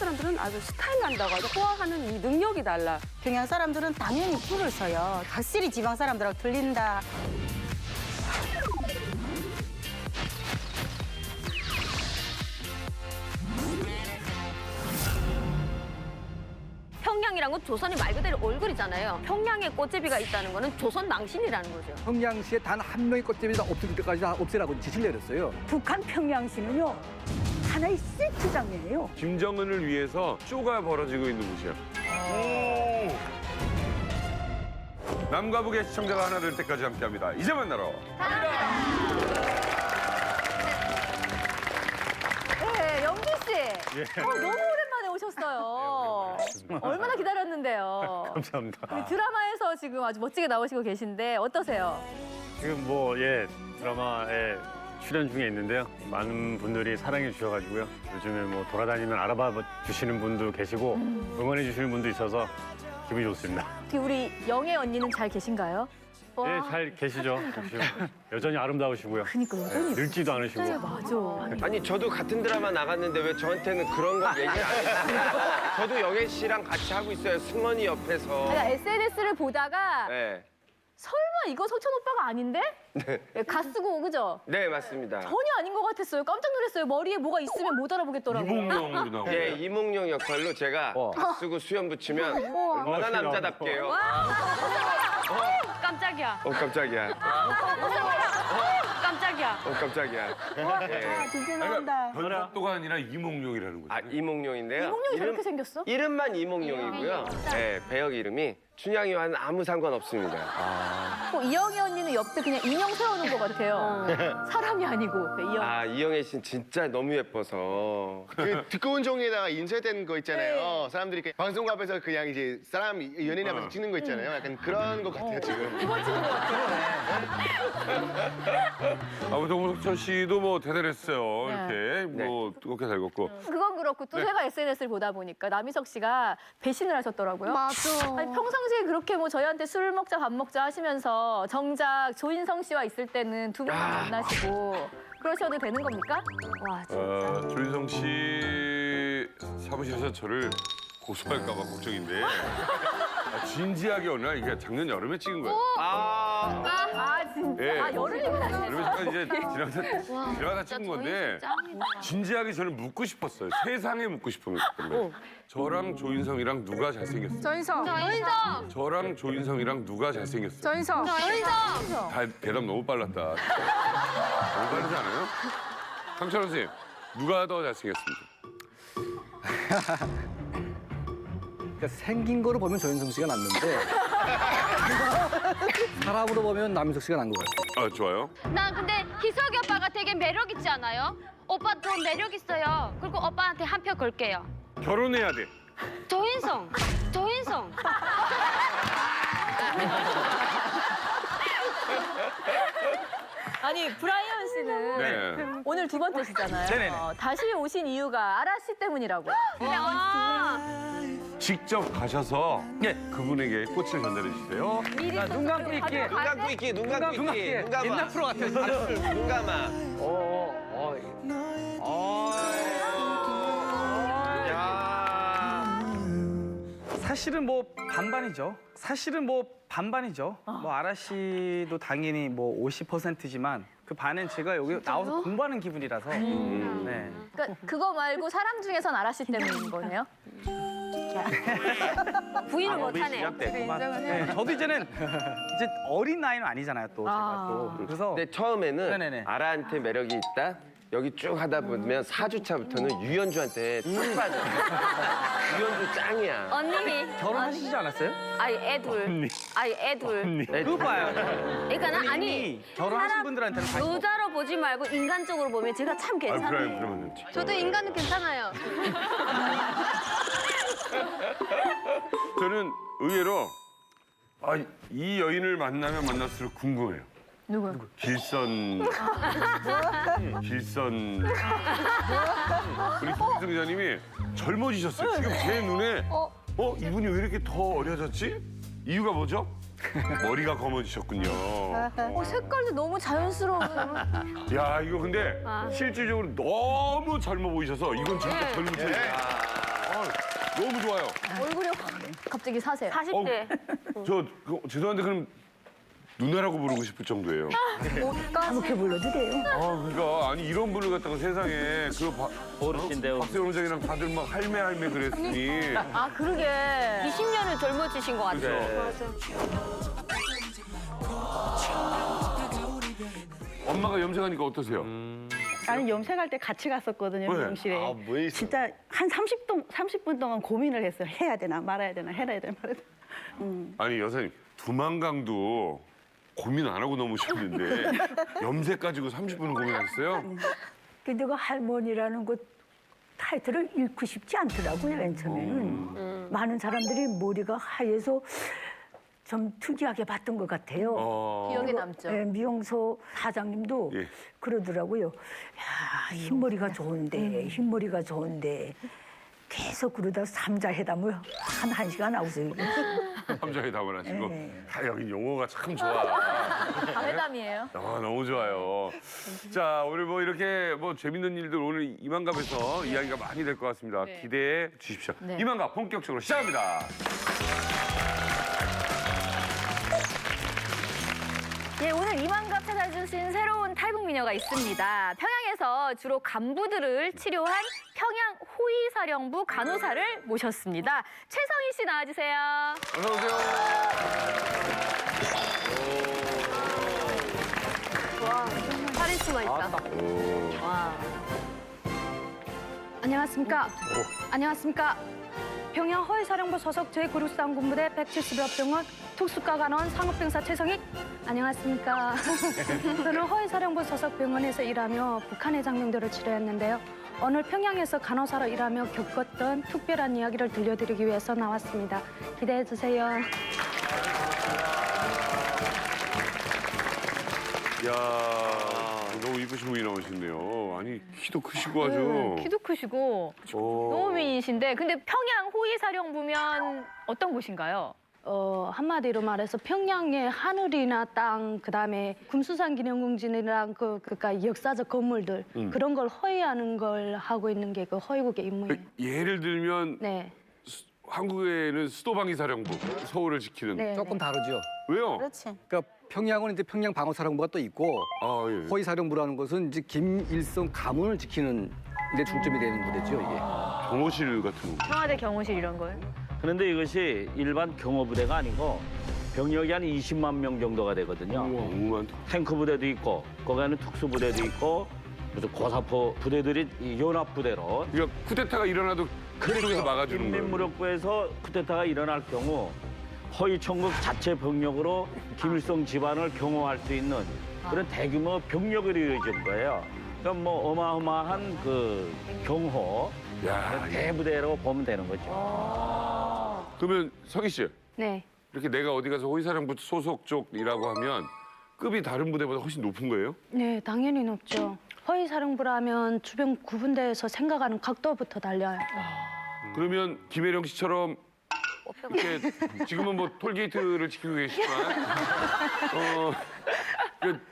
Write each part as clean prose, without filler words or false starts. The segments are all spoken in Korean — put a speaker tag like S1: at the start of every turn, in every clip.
S1: 사람들은 아주 스타일 난다고 하죠. 소화하는 이 능력이 달라.
S2: 평양 사람들은 당연히 풀을 써요. 확실히 지방 사람들하고 틀린다.
S3: 평양이란 건 조선이 말 그대로 얼굴이잖아요. 평양에 꽃제비가 있다는 거는 조선 망신이라는 거죠.
S4: 평양시에 단 한 명의 꽃제비가 없을 때까지 다 없애라고 지시를 내렸어요.
S5: 북한 평양시는요 하나의 세트 장면이에요.
S6: 김정은을 위해서 쇼가 벌어지고 있는 곳이야. 남과 북의 시청자가 하나 될 때까지 함께합니다. 이제 만나러.
S3: 네, 영기 씨. 너무 오랜만에 오셨어요. 얼마나 기다렸는데요.
S7: 감사합니다.
S3: 우리 드라마에서 지금 아주 멋지게 나오시고 계신데 어떠세요?
S7: 지금 뭐 드라마에 출연 중에 있는데요. 많은 분들이 사랑해 주셔가지고요. 요즘에 뭐 돌아다니면 알아봐 주시는 분도 계시고 응원해 주시는 분도 있어서 기분이 좋습니다.
S3: 특히 우리 영애 언니는 잘 계신가요?
S7: 네, 잘 계시죠. 여전히 아름다우시고요.
S3: 그니까 여전히
S7: 늙지도 않으시고.
S3: 맞아.
S8: 아니 저도 같은 드라마 나갔는데 왜 저한테는 그런 거 얘기 안 해요? 저도 영애 씨랑 같이 하고 있어요. 승원이 옆에서.
S3: 그러니까 SNS를 보다가
S8: 네,
S3: 설마 이거 석천 오빠가 아닌데? 네, 가쓰고 그죠?
S8: 네 맞습니다.
S3: 전혀 아닌 것 같았어요. 깜짝 놀랐어요. 머리에 뭐가 있으면 못 알아보겠더라고요.
S6: 이몽룡으로 나오고.
S8: 예, 이몽룡 역할로 제가 다 쓰고 수염 붙이면 얼마나 남자답게요.
S3: 깜짝이야.
S8: 깜짝이야.
S3: 깜짝이야.
S8: 깜짝이야. 예.
S2: 진짜 나온다.
S6: 변덕도가 아니라 이몽룡이라는 거죠.
S8: 아 이몽룡인데요.
S3: 이몽룡이 저렇게 생겼어?
S8: 이름만 이몽룡이고요. 네, 배역 이름이 춘향이와는 아무 상관없습니다.
S3: 이영애 언니는 옆에 그냥 인형 세워놓은 것 같아요. 사람이 아니고 이영.
S8: 아 이영애 씨는 진짜 너무 예뻐서.
S9: 그 두꺼운 종이에다가 인쇄된 거 있잖아요. 사람들이 이렇게 방송 앞에서 그냥 이제 사람 연예인 앞에서 찍는 거 있잖아요. 약간 그런 거 같아요 지금.
S6: 아무튼 홍석천 씨도 뭐 대단했어요. 이렇게 뭐 뜨겁게 잘 걷고.
S3: 그건 그렇고 또 제가 SNS를 보다 보니까 남희석 씨가 배신을 하셨더라고요.
S2: 맞아.
S3: 아니, 평상시에 그렇게 뭐 저희한테 술 먹자 밥 먹자 하시면서 정작 조인성 씨와 있을 때는 두 분만 만나시고 그러셔도 되는 겁니까? 와 진짜.
S6: 조인성 씨 사무실에서 저를 고소할까 봐 걱정인데. 진지하게 어느 날 이게 작년 여름에 찍은 거예요.
S3: 아 진짜.
S6: 예.
S3: 아 여름이구나.
S6: 여름에 잠깐 이제 지나가다 찍은 건데 진지하게 저를 묻고 싶었어요. 세상에 묻고 싶은 거예요. 저랑 조인성이랑 누가 잘생겼어요?
S2: 조인성.
S6: 저랑 조인성이랑 누가 잘생겼어요?
S2: 조인성.
S6: 다 대답 너무 빨랐다. 너무 빠르지 않아요? 강철 선생님, 누가 더 잘생겼습니까?
S4: 그러니까 생긴 거로 보면 조인성 씨가 낫는데 사람으로 보면 남인석 씨가 난 것 같아요.
S6: 아, 좋아요.
S10: 난 근데 희석이 오빠가 되게 매력 있지 않아요? 오빠 좀 매력 있어요. 그리고 오빠한테 한 표 걸게요.
S6: 결혼해야 돼.
S10: 조인성.
S3: 아니 브라이언 씨는
S6: 네.
S3: 오늘 두 번째시잖아요.
S4: 네네네.
S3: 다시 오신 이유가 아라 씨 때문이라고.
S6: 직접 가셔서 그분에게 꽃을 전달해 주세요.
S4: 눈 감고 있기.
S8: 눈 감고 있기, 눈 감고
S4: 눈
S8: 있기,
S4: 감기.
S8: 눈 감아.
S4: 옛날 프로 같아.
S8: 눈 감아. 야.
S11: 사실은 뭐 반반이죠. 뭐 아라 씨도 당연히 뭐 50%지만 그 반은 제가 여기 나와서 공부하는 기분이라서. 네.
S3: 그러니까 그거 말고 사람 중에선 아라 씨 때문인 거네요.
S10: 부인을 못하네.
S11: 네, 저도 이제는 이제 어린 나이는 아니잖아요, 또 제가 또. 그래서
S8: 근데 처음에는
S11: 네네네.
S8: 아라한테 매력이 있다. 여기 쭉 하다 보면 4주차부터는 유연주한테 딱 빠져. 유연주 짱이야.
S10: 언니.
S4: 결혼하시지 않았어요?
S10: 아이 애둘.
S11: 그거 봐요.
S10: 그러니까 나 아니.
S11: 이미 결혼하신 분들한테는 관심 없어요.
S10: 여자로 보지 말고 인간적으로 보면 제가 참
S6: 아,
S10: 괜찮아요.
S6: 그러면
S10: 저도 인간은 괜찮아요.
S6: 저는 의외로 이 여인을 만나면 만날수록 궁금해요.
S3: 누구요?
S6: 길선 우리 김희성 기자님이 젊어지셨어요. 지금 제 눈에 이분이 왜 이렇게 더 어려졌지? 이유가 뭐죠? 머리가 검어지셨군요.
S3: 색깔도 너무 자연스러워.
S6: 야, 이거 근데 실질적으로 너무 젊어 보이셔서 이건 진짜 젊은 차이야. 너무 좋아요.
S3: 얼굴이 확 갑자기 사세요.
S1: 40대.
S6: 죄송한데 그럼 누나라고 부르고 싶을 정도예요.
S5: 그렇게 불러도 돼요.
S6: 그러니까 아니 이런 분을 갖다가 세상에
S7: 어르신데
S6: 박세훈 원장이랑 다들 막 할매 그랬으니.
S3: 아, 그러게.
S1: 20년을 젊어지신 것 같아요.
S6: 엄마가 염색하니까 어떠세요?
S2: 나는 염색할 때 같이 갔었거든요,
S6: 왜?
S2: 미용실에.
S9: 뭐 있어?
S2: 진짜 한 30분 동안 고민을 했어요. 해야 되나 말아야 되나 해야 되나 말아야 되나.
S6: 아니 여사님 두만강도 고민 안 하고 넘으셨는데 염색 가지고 30분을 고민하셨어요?
S5: 근데 그 할머니라는 그 타이틀을 잃고 싶지 않더라고요, 맨 처음에는. 많은 사람들이 머리가 하얘서 좀 특이하게 봤던 것 같아요.
S3: 기억에 남죠.
S5: 네, 미용소 사장님도
S6: 예.
S5: 그러더라고요. 야, 흰머리가 좋은데, 흰머리가 좋은데. 계속 그러다 삼자회담을 한 1시간 하고서
S6: 삼자회 답을 하시고.
S5: 네.
S6: 아, 여기 용어가 참 좋아.
S3: 회담이에요.
S6: 너무 좋아요. 자, 오늘 뭐 이렇게 뭐 재밌는 일들 오늘 이만갑에서 이야기가 많이 될 것 같습니다. 기대해 주십시오.
S3: 네.
S6: 이만갑 본격적으로 시작합니다.
S3: 예, 오늘 이만갑 찾아주신 새로운 탈북 미녀가 있습니다. 평양에서 주로 간부들을 치료한 평양 호위사령부 간호사를 모셨습니다. 최성희 씨 나와주세요.
S6: 어서 오세요.
S1: 카리스마 있다.
S12: 안녕하십니까. 안녕하십니까. 평양 허위사령부 소속 제96상군부대 170여 병원 특수과 간원 상업병사 최성익. 안녕하십니까. 저는 허위사령부 소속 병원에서 일하며 북한의 장병들을 치료했는데요. 오늘 평양에서 간호사로 일하며 겪었던 특별한 이야기를 들려드리기 위해서 나왔습니다. 기대해 주세요.
S6: 이야, 너무 이쁘신 분이 나오셨네요. 아니, 키도 크시고 아주.
S3: 키도 크시고 너무 미인이신데 근데 평양 호위사령부면 어떤 곳인가요?
S12: 한마디로 말해서 평양의 하늘이나 땅, 그다음에 금수산 기념공진이랑 그러니까 역사적 건물들 그런 걸 허위하는 걸 하고 있는 게 그 허위국의 임무예요.
S6: 예를 들면
S12: 네.
S6: 한국에는 수도방위사령부, 서울을 지키는.
S12: 네.
S4: 조금 다르죠.
S6: 왜요?
S2: 그렇지.
S4: 그러니까 평양은 이제 평양 방어사령부가 또 있고
S6: 아, 예.
S4: 허위사령부라는 것은 이제 김일성 가문을 지키는 데 중점이 되는 부대죠, 이게.
S6: 경호실 같은 거.
S3: 청와대 경호실 이런 거요?
S13: 그런데 이것이 일반 경호부대가 아니고 병력이 한 20만 명 정도가 되거든요.
S6: 우와,
S13: 탱크 부대도 있고 거기 안에 특수부대도 있고 무슨 고사포 부대들이 이 연합부대로
S6: 그러니까 쿠데타가 일어나도 그쪽에서 막아주는 거예요.
S13: 인민무력부에서 쿠데타가 일어날 경우 허위천국 자체 병력으로 김일성 집안을 경호할 수 있는 그런 대규모 병력을 이루어진 거예요. 그러니까 뭐 어마어마한 그 경호
S6: 야,
S13: 대부대라고 보면 되는 거죠.
S6: 그러면 성희 씨,
S12: 네.
S6: 이렇게 내가 어디 가서 호위사령부 소속 쪽이라고 하면 급이 다른 부대보다 훨씬 높은 거예요?
S12: 네, 당연히 높죠. 허위사령부라면 주변 구분대에서 생각하는 각도부터 달려요.
S6: 그러면 김혜령 씨처럼 이렇게 지금은 뭐 톨게이트를 지키고 계시지만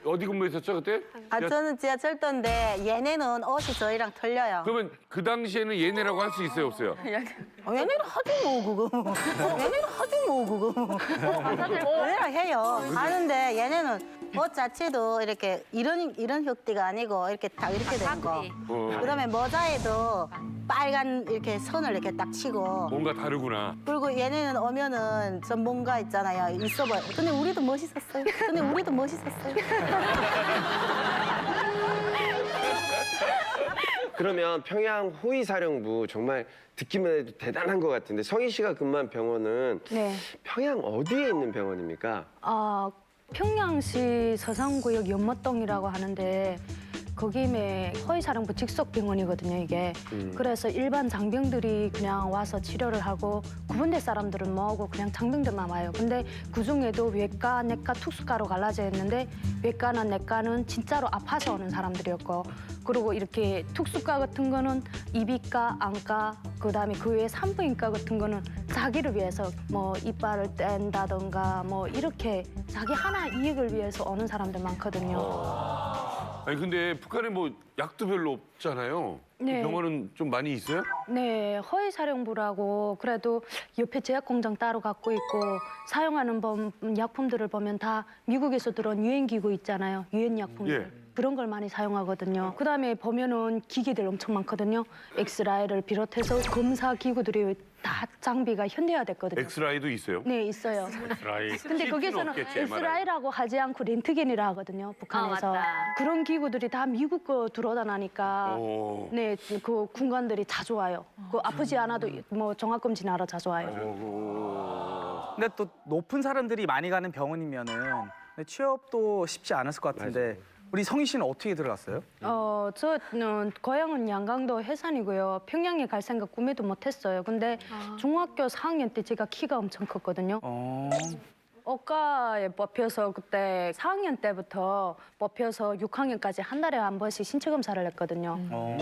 S6: 어디 근무했었죠 그때?
S2: 아, 저는 지하철도인데 얘네는 옷이 저희랑 틀려요.
S6: 그러면 그 당시에는 얘네라고 할 수 있어요 없어요?
S2: 얘네는 하도 뭐 그거. 얘네는 하도 뭐 그거. 얘네랑 해요. 하는데 얘네는 옷 자체도 이렇게 이런 흑띠가 아니고 이렇게 딱 이렇게 되는 거. 그다음에 모자에도 빨간 이렇게 선을 이렇게 딱 치고.
S6: 뭔가 다르구나.
S2: 그리고 얘네는 오면은 좀 뭔가 있잖아요. 있어 보여. 근데 우리도 멋있었어요. 근데 우리도 멋있었어요.
S8: 그러면 평양 호위사령부 정말 듣기만 해도 대단한 것 같은데 성희 씨가 근무한 병원은
S12: 네.
S8: 평양 어디에 있는 병원입니까?
S12: 평양시 서산구역 연못동이라고 하는데 거기에 허위사령부 직속 병원이거든요, 이게. 그래서 일반 장병들이 그냥 와서 치료를 하고 구분대 사람들은 뭐하고 그냥 장병들만 와요. 근데 그중에도 외과, 내과, 특수과로 갈라져 있는데 외과나 내과는 진짜로 아파서 오는 사람들이었고 그리고 이렇게 특수과 같은 거는 이비과, 안과, 그다음에 그 외에 산부인과 같은 거는 자기를 위해서 뭐 이빨을 뗀다던가 뭐 이렇게 자기 하나 이익을 위해서 오는 사람들 많거든요.
S6: 아니 근데 북한에 뭐 약도 별로 없잖아요.
S12: 네.
S6: 병원은 좀 많이 있어요?
S12: 네, 허위사령부라고 그래도 옆에 제약공장 따로 갖고 있고 사용하는 약품들을 보면 다 미국에서 들어온 유행기구 있잖아요. 유행약품들.
S6: 예.
S12: 그런 걸 많이 사용하거든요. 그다음에 보면은 기기들 엄청 많거든요. 엑스라이를 비롯해서 검사 기구들이 다 장비가 현대화됐거든요.
S6: 엑스라이도 있어요?
S12: 네, 있어요.
S7: 엑스라이.
S12: 근데 거기서는
S6: 없겠지,
S12: 엑스라이라고 하지 않고 렌트겐이라 하거든요. 북한에서.
S3: 맞다.
S12: 그런 기구들이 다 미국 거 들어오다 나니까
S6: 오.
S12: 네, 그 군관들이 자주 와요. 그 아프지 않아도 뭐 종합검진하러 자주 와요.
S11: 근데 또 높은 사람들이 많이 가는 병원이면은 취업도 쉽지 않았을 것 같은데 우리 성희 씨는 어떻게 들어갔어요?
S12: 저는 고향은 양강도 해산이고요. 평양에 갈 생각 꿈에도 못했어요. 근데 중학교 4학년 때 제가 키가 엄청 컸거든요. 어과에 뽑혀서 그때 4학년 때부터 뽑혀서 6학년까지 한 달에 한 번씩 신체 검사를 했거든요.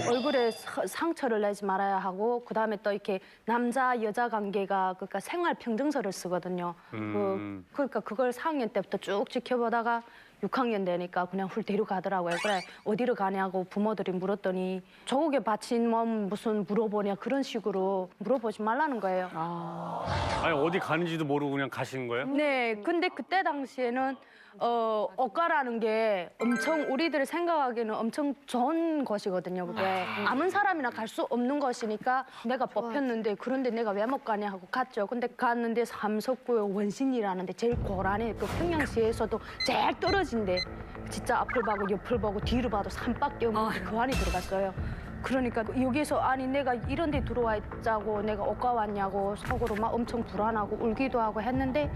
S12: 얼굴에 상처를 내지 말아야 하고 그다음에 또 이렇게 남자 여자 관계가 그러니까 생활 평등서를 쓰거든요. 그러니까 그걸 4학년 때부터 쭉 지켜보다가 6학년 되니까 그냥 훌 데려가더라고요. 그래 어디로 가냐고 부모들이 물었더니 조국에 바친 몸 무슨 물어보냐 그런 식으로 물어보지 말라는 거예요.
S7: 아니 어디 가는지도 모르고 그냥 가신 거예요?
S12: 네, 근데 그때 당시에는 어과라는 게 엄청 우리들 생각하기에는 엄청 좋은 것이거든요. 그게 아무 사람이나 갈 수 없는 것이니까 내가 뽑혔는데 그런데 내가 왜 못 가냐 하고 갔죠. 근데 갔는데 삼석구역 원신이라는데 제일 고란에 그 평양시에서도 제일 떨어진데 진짜 앞을 보고 옆을 보고 뒤를 봐도 산밖에 없는데 그 안에 들어갔어요. 그러니까 여기서 아니 내가 이런 데 들어와 있자고 내가 어과 왔냐고 속으로 막 엄청 불안하고 울기도 하고 했는데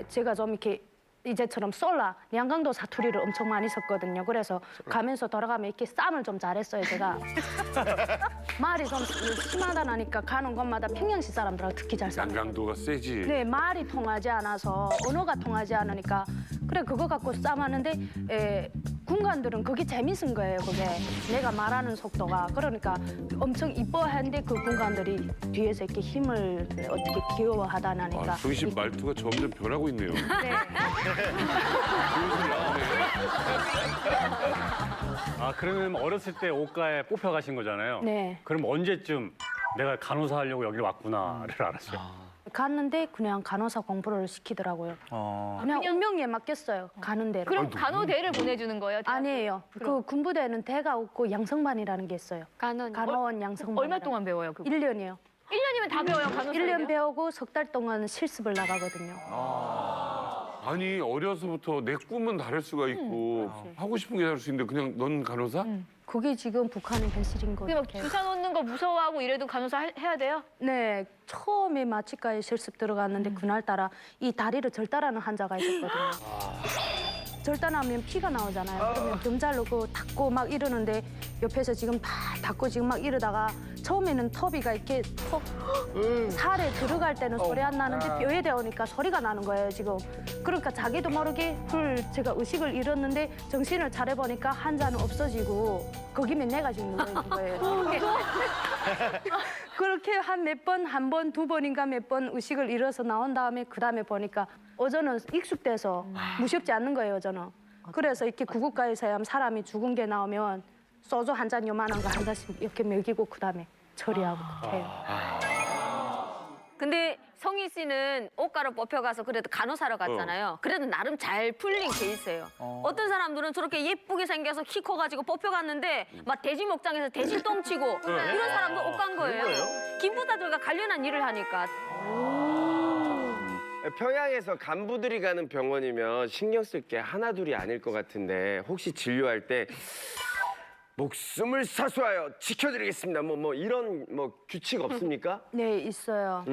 S12: 제가 좀 이렇게 이제처럼 양강도 사투리를 엄청 많이 썼거든요. 그래서 가면서 돌아가면 이렇게 쌈을 좀 잘했어요, 제가. 말이 좀 심하다 나니까 가는 곳마다 평양시 사람들하고 특히 잘 싸요.
S6: 양강도가 세지.
S12: 네, 말이 통하지 않아서 언어가 통하지 않으니까 그래 그거 갖고 싸움하는데 군관들은 그게 재밌은 거예요, 그게. 내가 말하는 속도가. 그러니까 엄청 이뻐했는데 그 군관들이 뒤에서 이렇게 힘을 어떻게 귀여워하다 나니까.
S6: 성희 씨 말투가 점점 변하고 있네요.
S12: 네.
S7: 아 그러면 어렸을 때 옷가에 뽑혀가신 거잖아요.
S12: 네.
S7: 그럼 언제쯤 내가 간호사 하려고 여기 왔구나를 알았어요?
S12: 갔는데 그냥 간호사 공부를 시키더라고요. 그냥 운명에 맡겼어요, 가는 대로.
S3: 그럼 간호대를 보내주는 거예요?
S12: 아니에요. 그 군부대는 대가 없고 양성반이라는 게 있어요. 간호원 양성반.
S3: 얼마 동안 배워요? 그거?
S12: 1년이요.
S3: 1년이면 다 배워요, 간호사?
S12: 1년 배우고 석 달 동안 실습을 나가거든요.
S6: 아니 어려서부터 내 꿈은 다를 수가 있고 하고 싶은 게 다를 수 있는데 그냥 넌 간호사?
S12: 그게 지금 북한의 현실인 것
S3: 근데 막
S12: 같아요.
S3: 주사 놓는 거 무서워하고 이래도 간호사 해야 돼요?
S12: 네, 처음에 마취과에 실습 들어갔는데 그날따라 이 다리를 절단하는 환자가 있었거든요. 절단하면 피가 나오잖아요. 그러면 병자로 그 닦고 막 이러는데 옆에서 지금 다 닦고 지금 막 이러다가 처음에는 터비가 이렇게 살에 들어갈 때는 소리 안 나는데 뼈에 대오니까 소리가 나는 거예요, 지금. 그러니까 자기도 모르게 제가 의식을 잃었는데 정신을 차려보니까 환자는 없어지고 거기면 내가 지금 누워있는 거예요. 그렇게 한 몇 번, 한 번, 두 번인가 몇 번 의식을 잃어서 나온 다음에 그다음에 보니까 어저는 익숙돼서 무섭지 않는 거예요, 저는. 그래서 이렇게 구급가에서 사람이 죽은 게 나오면 소주 한 잔 요만한 거 한 잔씩 이렇게 먹이고 그다음에 처리하고 그렇게 해요.
S10: 근데 성희 씨는 옷가로 뽑혀가서 그래도 간호사로 갔잖아요. 그래도 나름 잘 풀린 케이스예요. 어떤 사람들은 저렇게 예쁘게 생겨서 키 커가지고 뽑혀갔는데 막 돼지 목장에서 돼지 똥 치고 이런 사람도 옷 간 거예요. 김부다들과 관련한 일을 하니까.
S8: 평양에서 간부들이 가는 병원이면 신경 쓸 게 하나둘이 아닐 것 같은데 혹시 진료할 때 목숨을 사수하여 지켜드리겠습니다. 뭐 이런 규칙 없습니까?
S12: 네, 있어요.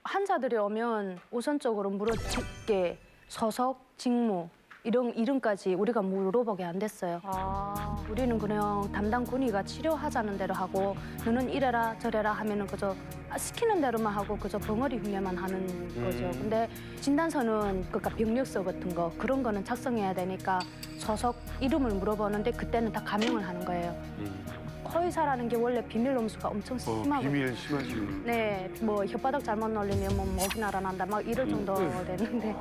S12: 환자들이 오면 우선적으로 물어뜯게 소속, 직무 이런 이름까지 우리가 물어보게 안 됐어요. 우리는 그냥 담당 군의가 치료하자는 대로 하고 너는 이래라 저래라 하면은 그저 시키는 대로만 하고 그저 벙어리 흉내만 하는 거죠. 근데 진단서는 그러니까 병력서 같은 거 그런 거는 작성해야 되니까 소속 이름을 물어보는데 그때는 다 가명을 하는 거예요. 허위사라는 게 원래 비밀 엄수가 엄청 심하고
S6: 비밀 심하지.
S12: 네, 뭐 혓바닥 잘못 놀리면 뭐 목이 날아난다 막 이럴 정도 됐는데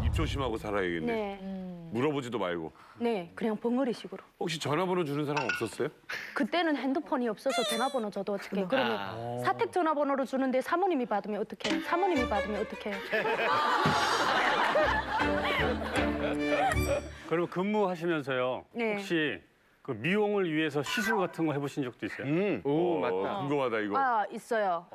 S6: 입 조심하고 살아야겠네.
S12: 네.
S6: 물어보지도 말고.
S12: 네, 그냥 벙어리식으로.
S6: 혹시 전화번호 주는 사람 없었어요?
S12: 그때는 핸드폰이 없어서 전화번호 저도 어떻게 그러면 사택 전화번호로 주는데 사모님이 받으면 어떡해? 사모님이 받으면 어떡해?
S7: 그러면 근무하시면서요.
S12: 네.
S7: 혹시 그 미용을 위해서 시술 같은 거 해보신 적도 있어요?
S6: 오, 맞다. 궁금하다, 이거.
S12: 아, 있어요.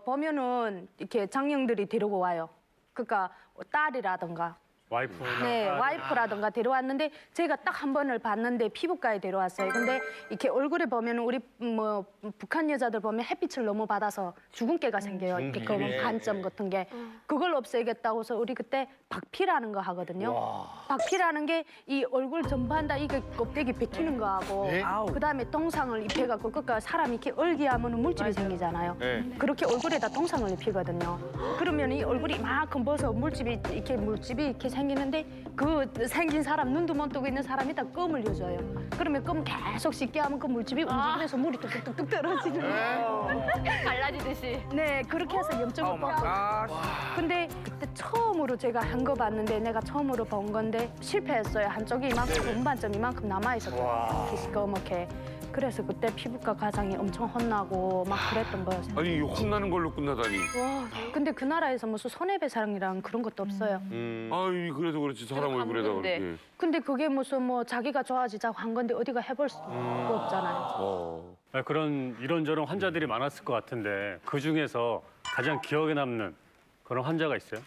S12: 보면은 이렇게 장녀들이 데리고 와요. 그러니까 딸이라든가
S7: 와이프.
S12: 네, 와이프라든가 데려왔는데 제가 딱 한 번을 봤는데 피부과에 데려왔어요. 근데 이렇게 얼굴에 보면 우리 뭐 북한 여자들 보면 햇빛을 너무 받아서 주근깨가 생겨요. 이렇게 검은 반점 같은 게. 그걸 없애겠다고 해서 우리 그때 박피라는 거 하거든요. 박피라는 게 이 얼굴 전반 다 이게 껍데기 벗기는 거하고
S9: 네?
S12: 그다음에 동상을 입혀갖고 그러니까 사람이 이렇게 얼기하면 물집이 생기잖아요.
S9: 네.
S12: 그렇게 얼굴에다 동상을 입히거든요. 그러면 이 얼굴이 이만큼 벗어 물집이 이렇게 생기는데 그 생긴 사람 눈도 못 뜨고 있는 사람이 다 껌을 여줘요. 그러면 껌 계속 씻게 하면 그 물집이 움직이면서 물이 뚝뚝뚝 떨어지는 거예요.
S3: 갈라지듯이.
S12: 네, 그렇게 해서 염증을 꺾고. 근데 그때 처음으로 제가 한 거 봤는데 내가 처음으로 본 건데 실패했어요. 한쪽이 이만큼 음반점 이만큼 남아있었거든요. 시꺼멓게. 그래서 그때 피부과 과장이 엄청 혼나고 막 그랬던 거였어요.
S6: 아니, 혼나는 걸로 끝나다니.
S12: 와, 근데 그 나라에서 무슨 손해배상이랑 그런 것도 없어요.
S6: 아이, 그래도 그렇지. 사람 얼굴에다 그렇게.
S12: 근데 그게 무슨 뭐 자기가 좋아지자고 한 건데 어디가 해볼 수도 없잖아요.
S7: 그런 이런저런 환자들이 많았을 것 같은데 그 중에서 가장 기억에 남는 그런 환자가 있어요?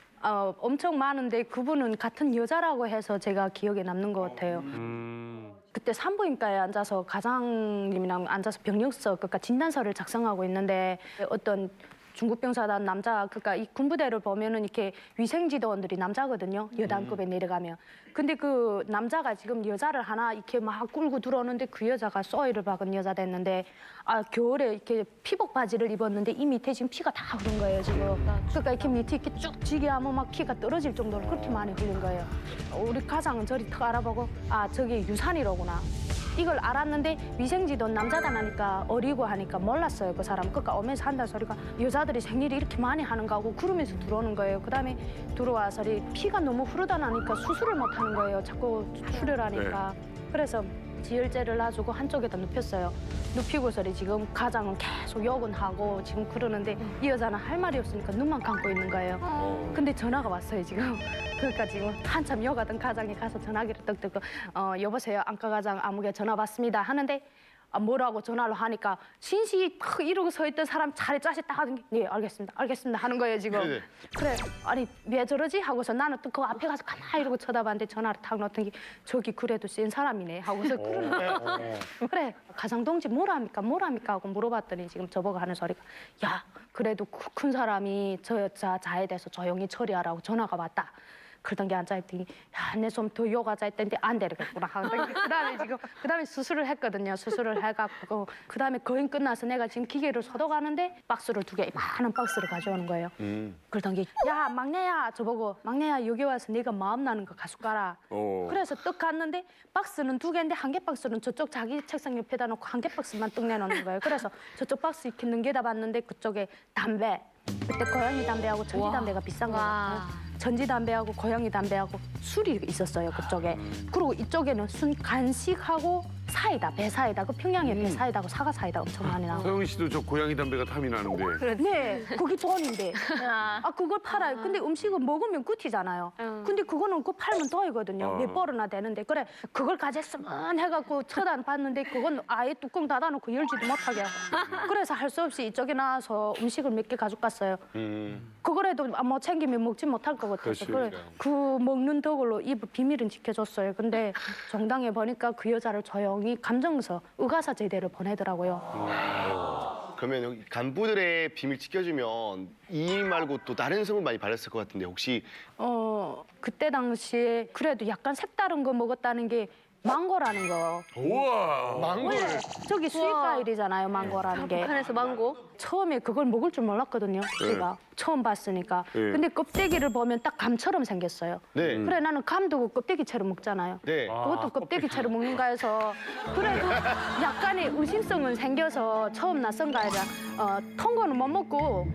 S12: 엄청 많은데 그분은 같은 여자라고 해서 제가 기억에 남는 것 같아요. 그때 산부인과에 앉아서 가장님이랑 앉아서 병력서, 그러니까 진단서를 작성하고 있는데 어떤 중국병사단 남자, 그러니까 이 군부대를 보면은 이렇게 위생지도원들이 남자거든요. 여단급에 내려가면. 근데 그 남자가 지금 여자를 하나 이렇게 막 끌고 들어오는데 그 여자가 쏘이를 박은 여자 됐는데 겨울에 이렇게 피복 바지를 입었는데 이 밑에 지금 피가 다 흐른 거예요, 지금. 그러니까 이렇게 밑에 이렇게 쭉 지게 하면 막 피가 떨어질 정도로 그렇게 많이 흘린 거예요. 우리 가장은 저리 턱 알아보고 저게 유산이로구나. 이걸 알았는데 위생지도원 남자다 하니까 어리고 하니까 몰랐어요, 그 사람. 그러니까 오면서 한다는 소리가 여자들이 생리를 이렇게 많이 하는가 하고 그러면서 들어오는 거예요. 그다음에 들어와서 피가 너무 흐르다 나니까 수술을 못 하는 거예요. 자꾸 출혈하니까. 그래서 지혈제를 놔주고 한쪽에다 눕혔어요. 눕히고서 지금 가장은 계속 욕은 하고 지금 그러는데 이 여자는 할 말이 없으니까 눈만 감고 있는 거예요. 근데 전화가 왔어요, 지금. 그러니까 지금 한참 욕하던 가장이 가서 전화기를 떡 들고 여보세요, 안과 가장 아무개 전화 받습니다 하는데 뭐라고 전화를 하니까 신시 이러고 서 있던 사람 차례 짜시 딱 하는 게 네, 알겠습니다 하는 거예요, 지금.
S9: 네네.
S12: 그래, 아니 왜 저러지? 하고서 나는 또 그 앞에 가서 가만히 이러고 쳐다봤는데 전화를 탁 놓더니 저기 그래도 센 사람이네 하고서 그러는 그래, 가장동지 뭐랍니까 하고 물어봤더니 지금 저보고 하는 소리가 야, 그래도 큰 사람이 저 자에 대해서 조용히 처리하라고 전화가 왔다. 그러던 게 앉아있더니 야, 내 좀 더 요가자 했더니 안 되겠구나 하는데 그다음에 수술을 했거든요. 수술을 해갖고 그다음에 거의 끝나서 내가 지금 기계를 소독하는데 박스를 2개 많은 박스를 가져오는 거예요. 그러던 게 야, 막내야, 저보고 막내야 여기 와서 네가 마음 나는 거 가지고 가라. 그래서 떡 갔는데 박스는 2개인데 한 개 박스는 저쪽 자기 책상 옆에다 놓고 한 개 박스만 떡 내놓는 거예요. 그래서 저쪽 박스 이렇게 넘겨다 봤는데 그쪽에 담배, 그때 고양이 담배하고 전지 담배가 비싼 거거든요. 전지 담배하고 고양이 담배하고 술이 있었어요, 그쪽에. 그리고 이쪽에는 순 간식하고 사이다, 배사이다. 그 평양에 배사이다하고 사과 사이다 엄청 많이 나오고.
S6: 서영희 씨도 저 고양이 담배가 탐이 나는데.
S12: 네, 그게 돈인데. 그걸 팔아요. 근데 음식은 먹으면 끝이잖아요. 근데 그거는 그 팔면 돈이거든요. 몇 벌이나 되는데. 그래, 그걸 가졌으면 해갖고 쳐다봤는데 그건 아예 뚜껑 닫아놓고 열지도 못하게 하고. 그래서 할 수 없이 이쪽에 나와서 음식을 몇 개 가져갔어요. 그거라도 뭐 챙기면 먹지 못할 것 같아서. 그래, 그 먹는 덕으로 이 비밀은 지켜줬어요. 근데 정당에 보니까 그 여자를 조용히 감정서, 의가사 제대로 보내더라고요.
S9: 그러면 여기 간부들의 비밀 지켜주면 이 일 말고 또 다른 성을 많이 받았을 것 같은데 혹시
S12: 그때 당시에 그래도 약간 색다른 거 먹었다는 게 망고라는 거.
S6: 우와.
S9: 망고를.
S12: 저기 수입 과일이잖아요, 망고라는 게.
S10: 북한에서 망고?
S12: 처음에 그걸 먹을 줄 몰랐거든요. 제가 처음 봤으니까.
S9: 네.
S12: 근데 껍데기를 보면 딱 감처럼 생겼어요.
S9: 네.
S12: 그래 나는 감도 껍데기채로 먹잖아요.
S9: 네.
S12: 그것도 껍데기채로 먹는가 해서 그래도 약간의 의심성은 생겨서 처음 낯선 가이라 통과는 못 먹고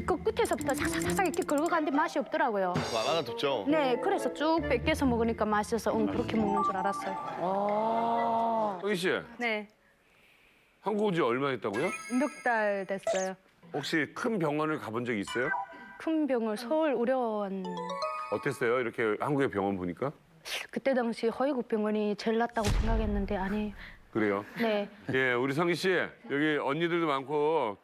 S12: 그 끝에서부터 삭삭삭삭 이렇게 긁어가는데 맛이 없더라고요.
S9: 맛가 덥죠.
S12: 네, 그래서 쭉 뺏겨서 먹으니까 맛있어서 그렇게 먹는 줄 알았어요.
S6: 성희 씨,
S3: 네.
S6: 한국 온 지 얼마 됐다고요?
S12: 몇 달 됐어요.
S6: 혹시 큰 병원을 가본 적 있어요?
S12: 큰 병을 서울 의료원
S6: 어땠어요? 이렇게 한국의 병원 보니까?
S12: 그때 당시 허위국병원이 제일 낫다고 생각했는데 아니에요.
S6: 그래요?
S12: 네.
S6: 예, 우리 성희 씨 여기 언니들도 많고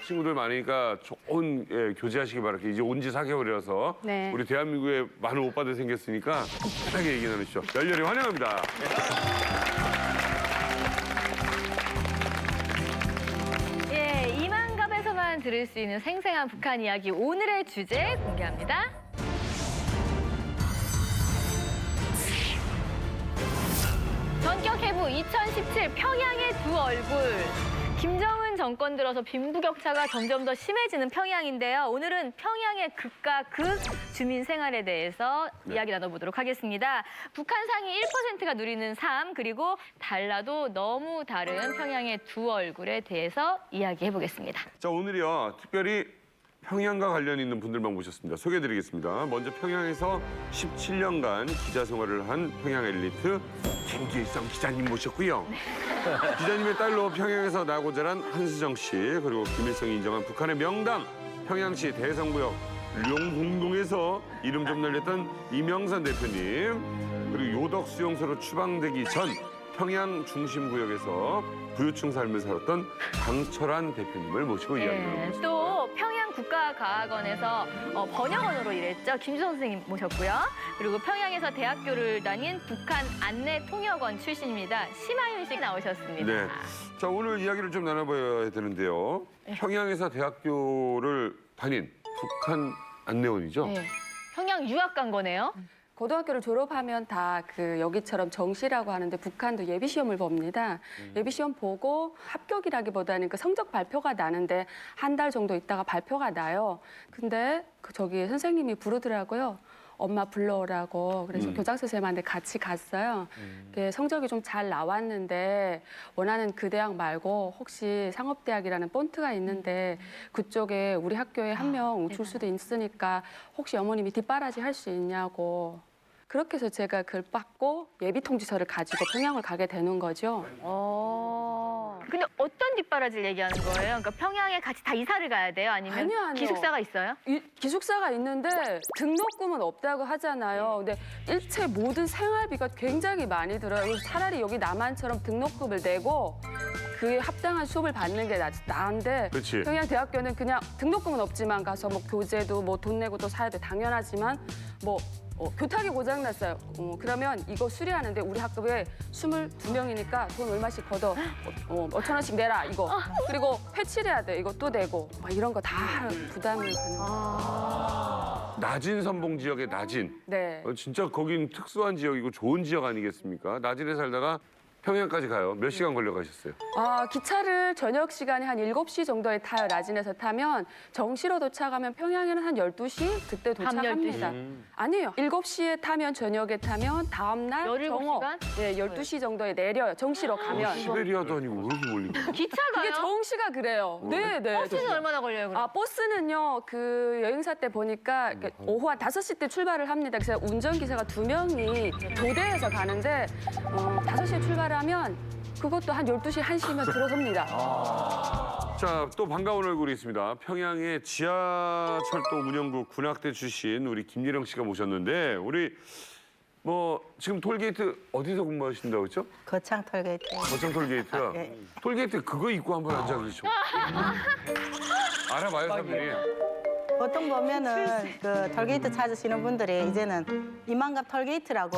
S6: 친구들 많으니까 좋은 교제하시기 바랄게요. 이제 온 지 4개월이라서
S12: 네.
S6: 우리 대한민국에 많은 오빠들 생겼으니까 편하게 얘기 나누시죠. 열렬히 환영합니다.
S3: 예, 이만갑에서만 들을 수 있는 생생한 북한 이야기 오늘의 주제 공개합니다. 전격 해부 2017 평양의 두 얼굴. 김정은 정권 들어서 빈부격차가 점점 더 심해지는 평양인데요. 오늘은 평양의 극과 극 주민 생활에 대해서 이야기 나눠보도록 하겠습니다. 북한 상위 1%가 누리는 삶 그리고 달라도 너무 다른 평양의 두 얼굴에 대해서 이야기해보겠습니다.
S6: 자, 오늘이요. 특별히 평양과 관련 있는 분들만 모셨습니다. 소개해드리겠습니다. 먼저 평양에서 17년간 기자 생활을 한 평양 엘리트 김길성 기자님 모셨고요. 기자님의 딸로 평양에서 나고 자란 한수정 씨, 그리고 김일성이 인정한 북한의 명당 평양시 대성구역 룡궁동에서 이름 좀 날렸던 이명산 대표님, 그리고 요덕 수용소로 추방되기 전 평양 중심구역에서 부유층 삶을 살았던 강철환 대표님을 모시고 이야기 나눠보겠습니다.
S3: 또 평양 국가과학원에서 번역원으로 일했죠. 김주성 선생님 모셨고요. 그리고 평양에서 대학교를 다닌 북한 안내통역원 출신입니다. 심하윤 씨 나오셨습니다.
S6: 네. 자, 오늘 이야기를 좀 나눠봐야 되는데요. 평양에서 대학교를 다닌 북한 안내원이죠?
S3: 네. 평양 유학 간 거네요.
S1: 고등학교를 졸업하면 다 그 여기처럼 정시라고 하는데 북한도 예비 시험을 봅니다. 예비 시험 보고 합격이라기보다는 그 성적 발표가 나는데 한 달 정도 있다가 발표가 나요. 근데 그 저기 선생님이 부르더라고요. 엄마 불러오라고. 그래서 교장 선생님한테 같이 갔어요. 성적이 좀 잘 나왔는데 원하는 그 대학 말고 혹시 상업대학이라는 본트가 있는데 그쪽에 우리 학교에 한 명 줄 수도 있으니까 혹시 어머님이 뒷바라지 할 수 있냐고. 그렇게 해서 제가 그걸 받고 예비 통지서를 가지고 평양을 가게 되는 거죠.
S3: 근데 어떤 뒷바라지를 얘기하는 거예요? 그러니까 평양에 같이 다 이사를 가야 돼요? 아니면
S1: 아니요.
S3: 기숙사가 있어요?
S1: 기숙사가 있는데 등록금은 없다고 하잖아요. 근데 일체 모든 생활비가 굉장히 많이 들어요. 차라리 여기 남한처럼 등록금을 내고 그에 합당한 수업을 받는 게 나은데
S6: 그치.
S1: 평양 대학교는 그냥 등록금은 없지만 가서 뭐 교재도 뭐 돈 내고 또 사야 돼. 당연하지만 뭐 교탁이 고장났어요. 그러면 이거 수리하는데 우리 학급에 22명이니까 돈 얼마씩 걷어. 5,000원씩 내라, 이거. 그리고 패치를 해야 돼. 이거 또 내고. 막 이런 거 다 부담을 가는 거예요.
S6: 낮은 선봉 지역의 낮은.
S1: 네.
S6: 진짜 거긴 특수한 지역이고 좋은 지역 아니겠습니까? 낮은에 살다가 평양까지 가요. 몇 시간 걸려 가셨어요?
S1: 기차를 저녁 시간에 한 7시 정도에 타요. 나진에서 타면 정시로 도착하면 평양에는 한 12시 그때 도착합니다. 아니에요. 7시에 타면 저녁에 타면 다음 날
S3: 17시간?
S1: 네, 12시 정도에 내려요. 정시로 가면.
S6: 시베리아도 아니고 왜 이렇게 멀리 가?
S3: 기차가요?
S1: 그게 정시가 그래요. 네.
S3: 버스는 얼마나 걸려요? 그럼?
S1: 버스는요, 그 여행사 때 보니까 오후 한 5시 때 출발을 합니다. 그래서 운전기사가 2명이 교대에서 가는데 5시에 출발하면 그것도 한 12시, 1시면 들어섭니다.
S6: 자, 또 반가운 얼굴이 있습니다. 평양의 지하철도 운영부 군악대 출신 우리 김예령 씨가 모셨는데 우리 지금 톨게이트 어디서 근무하신다고 했죠?
S2: 거창 톨게이트.
S6: 거창 톨게이트요?
S2: 네.
S6: 톨게이트 그거 입고 한번 앉아 계시죠. 알아봐요, 사람들이.
S2: 보통 보면은 그 톨게이트 찾으시는 분들이 이제는 이만갑 톨게이트라고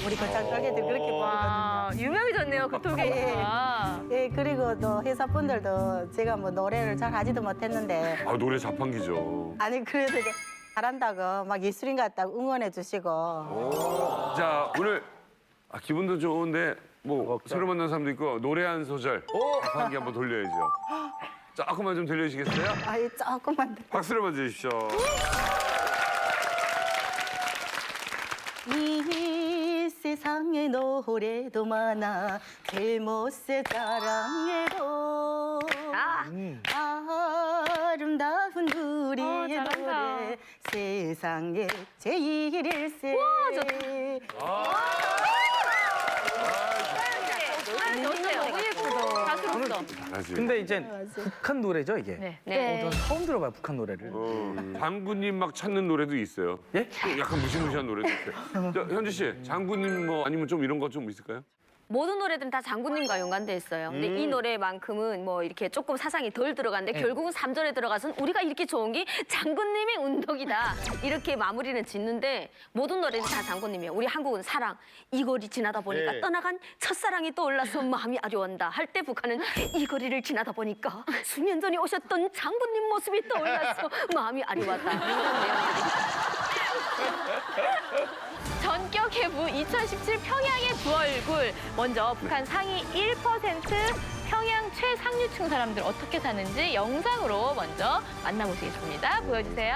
S2: 우리 거창 톨게이트 그렇게
S3: 와,
S2: 부르거든요.
S3: 유명해졌네요, 그 톨게이트가.
S2: 예, 그리고 또 회사 분들도 제가 뭐 노래를 잘 하지도 못했는데
S6: 아, 노래 자판기죠.
S2: 아니 그래도 이제 잘한다고 막 예술인 같다고 응원해 주시고.
S6: 자, 오늘 기분도 좋은데 새로 만난 사람도 있고 노래 한 소절 자판기 한번 돌려야죠. 조금만 좀 들려주시겠어요?
S2: 아이 조금만 더.
S6: 박수를 먼저 주십시오.
S2: 이 세상에 노래도 많아 델모스 자랑해도 아름다운 우리의 노래 세상에 제일일세.
S10: 너무 예쁘다. 가수로서.
S6: 잘하지.
S11: 근데 이제 북한 노래죠 이게.
S3: 네.
S10: 네.
S11: 저는 처음 들어봐요 북한 노래를.
S6: 장군님 막 찾는 노래도 있어요.
S11: 예?
S6: 약간 무시무시한 노래도 있어요. 자, 현주 씨, 장군님 뭐 아니면 좀 이런 거 좀 있을까요?
S10: 모든 노래들은 다 장군님과 연관돼 있어요. 근데 이 노래만큼은 뭐 이렇게 조금 사상이 덜 들어갔는데 결국은 3절에 들어가서는 우리가 이렇게 좋은 게 장군님의 운덕이다. 이렇게 마무리는 짓는데 모든 노래는 다 장군님이에요. 우리 한국은 사랑. 이 거리 지나다 보니까
S9: 네.
S10: 떠나간 첫사랑이 떠올라서 마음이 아려온다. 할 때 북한은 이 거리를 지나다 보니까 수년 전에 오셨던 장군님 모습이 떠올라서 마음이 아려웠다. 이런 내용들이.
S3: 전격 해부 2017 평양의 두 얼굴. 먼저 북한 상위 1% 평양 최상류층 사람들 어떻게 사는지 영상으로 먼저 만나보시겠습니다. 보여주세요.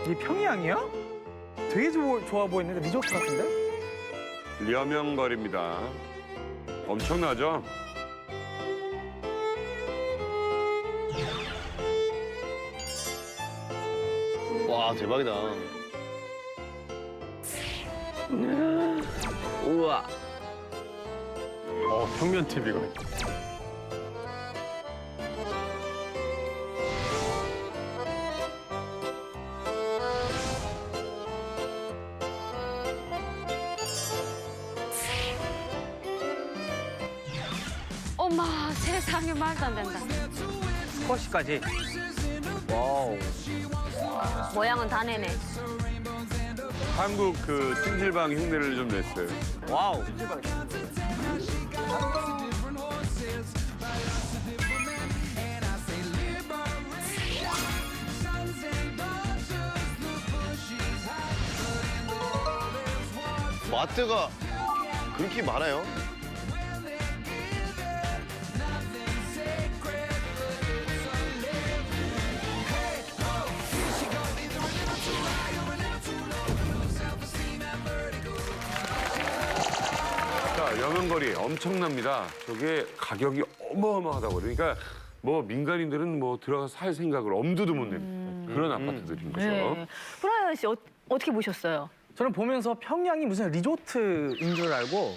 S11: 이 평양이요? 되게 좋아 보이는데 리조트 같은데?
S6: 려명거리입니다. 엄청나죠?
S9: 와 대박이다.
S8: 우와.
S7: 평면 TV가.
S1: 엄마 세상에 말도 안 된다.
S11: 스쿼시까지. 와우.
S10: 모양은 다 내네.
S6: 한국 그 찜질방 흉내를 좀 냈어요.
S11: 와우.
S9: 마트가 그렇게 많아요?
S6: 자, 여명거리 엄청납니다. 저게 가격이 어마어마하다고 그러니까 뭐 민간인들은 뭐 들어가서 살 생각을 엄두도 못 냅니다. 그런 아파트들인 거죠.
S3: 네. 브라이언 씨 어떻게 보셨어요?
S11: 저는 보면서 평양이 무슨 리조트인 줄 알고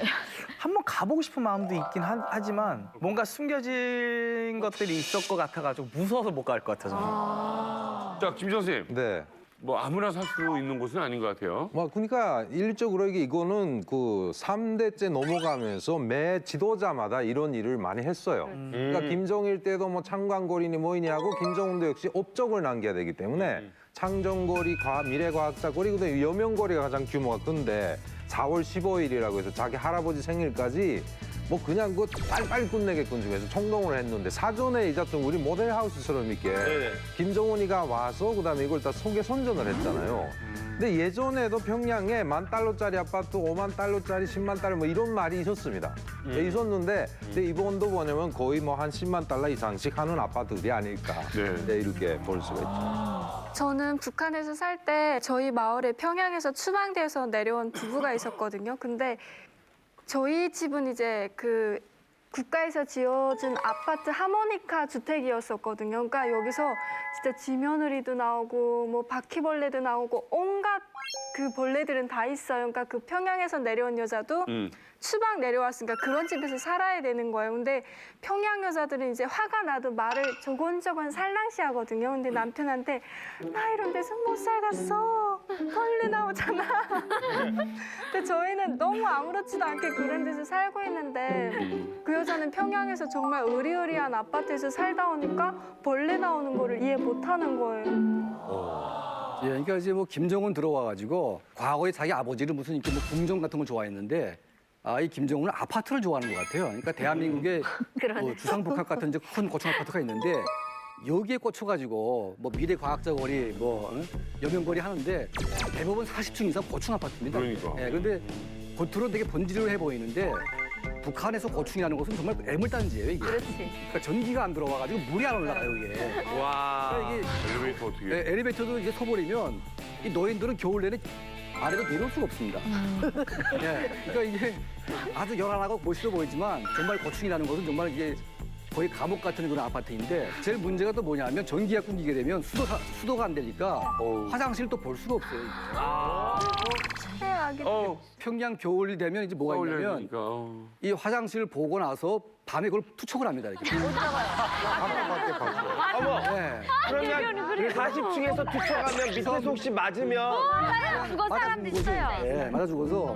S11: 한번 가보고 싶은 마음도 있긴 하지만 뭔가 숨겨진 것들이 있을 것 같아가지고 무서워서 못 갈 것 같아서.
S6: 자, 김 선생님.
S14: 네.
S6: 뭐 아무나 살 수 있는 곳은 아닌 것 같아요.
S14: 뭐 그러니까 일적으로 이거는 그 3대째 넘어가면서 매 지도자마다 이런 일을 많이 했어요. 그러니까 김정일 때도 뭐 창광거리니 뭐이니 하고 김정은도 역시 업적을 남겨야 되기 때문에 창정거리, 미래과학자거리, 그다음에 여명거리가 가장 규모가 큰데 4월 15일이라고 해서 자기 할아버지 생일까지 뭐 그냥 그 빨리빨리 끝내게끔 중에서 총동을 했는데 사전에 이자좀 우리 모델하우스처럼 이렇게 김정은이가 와서 그다음에 이걸 다 소개 선전을 했잖아요. 근데 예전에도 평양에 $10,000짜리 아파트, $50,000짜리, $100,000 뭐 이런 말이 있었습니다. 네, 있었는데 근데 이번도 뭐냐면 거의 뭐 한 $100,000 이상씩 하는 아파트들이 아닐까 네, 이렇게 볼 수가 있죠.
S1: 저는 북한에서 살 때 저희 마을에 평양에서 추방돼서 내려온 부부가 있었거든요. 근데 저희 집은 이제 그 국가에서 지어준 아파트 하모니카 주택이었었거든요. 그러니까 여기서 진짜 쥐며느리도 나오고 뭐 바퀴벌레도 나오고 온갖 그 벌레들은 다 있어요. 그러니까 그 평양에서 내려온 여자도 추방 내려왔으니까 그런 집에서 살아야 되는 거예요. 근데 평양 여자들은 이제 화가 나도 말을 조곤조곤 살랑시 하거든요. 근데 남편한테 나 이런 데서 못 살겠어. 벌레 나오잖아. 근데 저희는 너무 아무렇지도 않게 그런 데서 살고 있는데 그 여자는 평양에서 정말 으리으리한 아파트에서 살다 오니까 벌레 나오는 거를 이해 못 하는 거예요.
S4: 예, 그러니까 이제 뭐 김정은 들어와가지고 과거에 자기 아버지는 무슨 이렇게 뭐 궁정 같은 걸 좋아했는데 이 김정은은 아파트를 좋아하는 것 같아요. 그러니까 대한민국에 뭐 주상복합 같은 이제 큰 고층 아파트가 있는데 여기에 꽂혀가지고 뭐 미래과학자 거리, 뭐 여명거리 하는데 대부분 40층 이상 고층 아파트입니다.
S6: 그러니까.
S4: 예, 근데 겉으로 되게 번지르해 보이는데 북한에서 고충이라는 것은 정말 애물단지예요, 이게.
S3: 그렇지.
S4: 그러니까 전기가 안 들어와가지고 물이 안 올라가요, 이게.
S8: 와.
S4: 그러니까 이게
S6: 엘리베이터 어떻게?
S4: 네, 엘리베이터도 이제 서버리면 이 노인들은 겨울 내내 아래로 내려올 수가 없습니다. 예, 그러니까 이게 아주 열악하고 멋있어 보이지만 정말 고충이라는 것은 정말 이게 거의 감옥 같은 그런 아파트인데 제일 문제가 또 뭐냐면 전기가 끊기게 되면 수도가 안 되니까 화장실 또 볼 수가 없어요. 이게. 평양 겨울이 되면 이제 뭐가 있냐면 이 화장실을 보고 나서 밤에 그걸 투척을 합니다. 이렇게.
S8: 어머.
S4: 네.
S8: 그러면 40층에서 투척하면 밑에서 혹시 맞으면
S10: 죽은 사람도 있어요.
S4: 네, 맞아 죽어서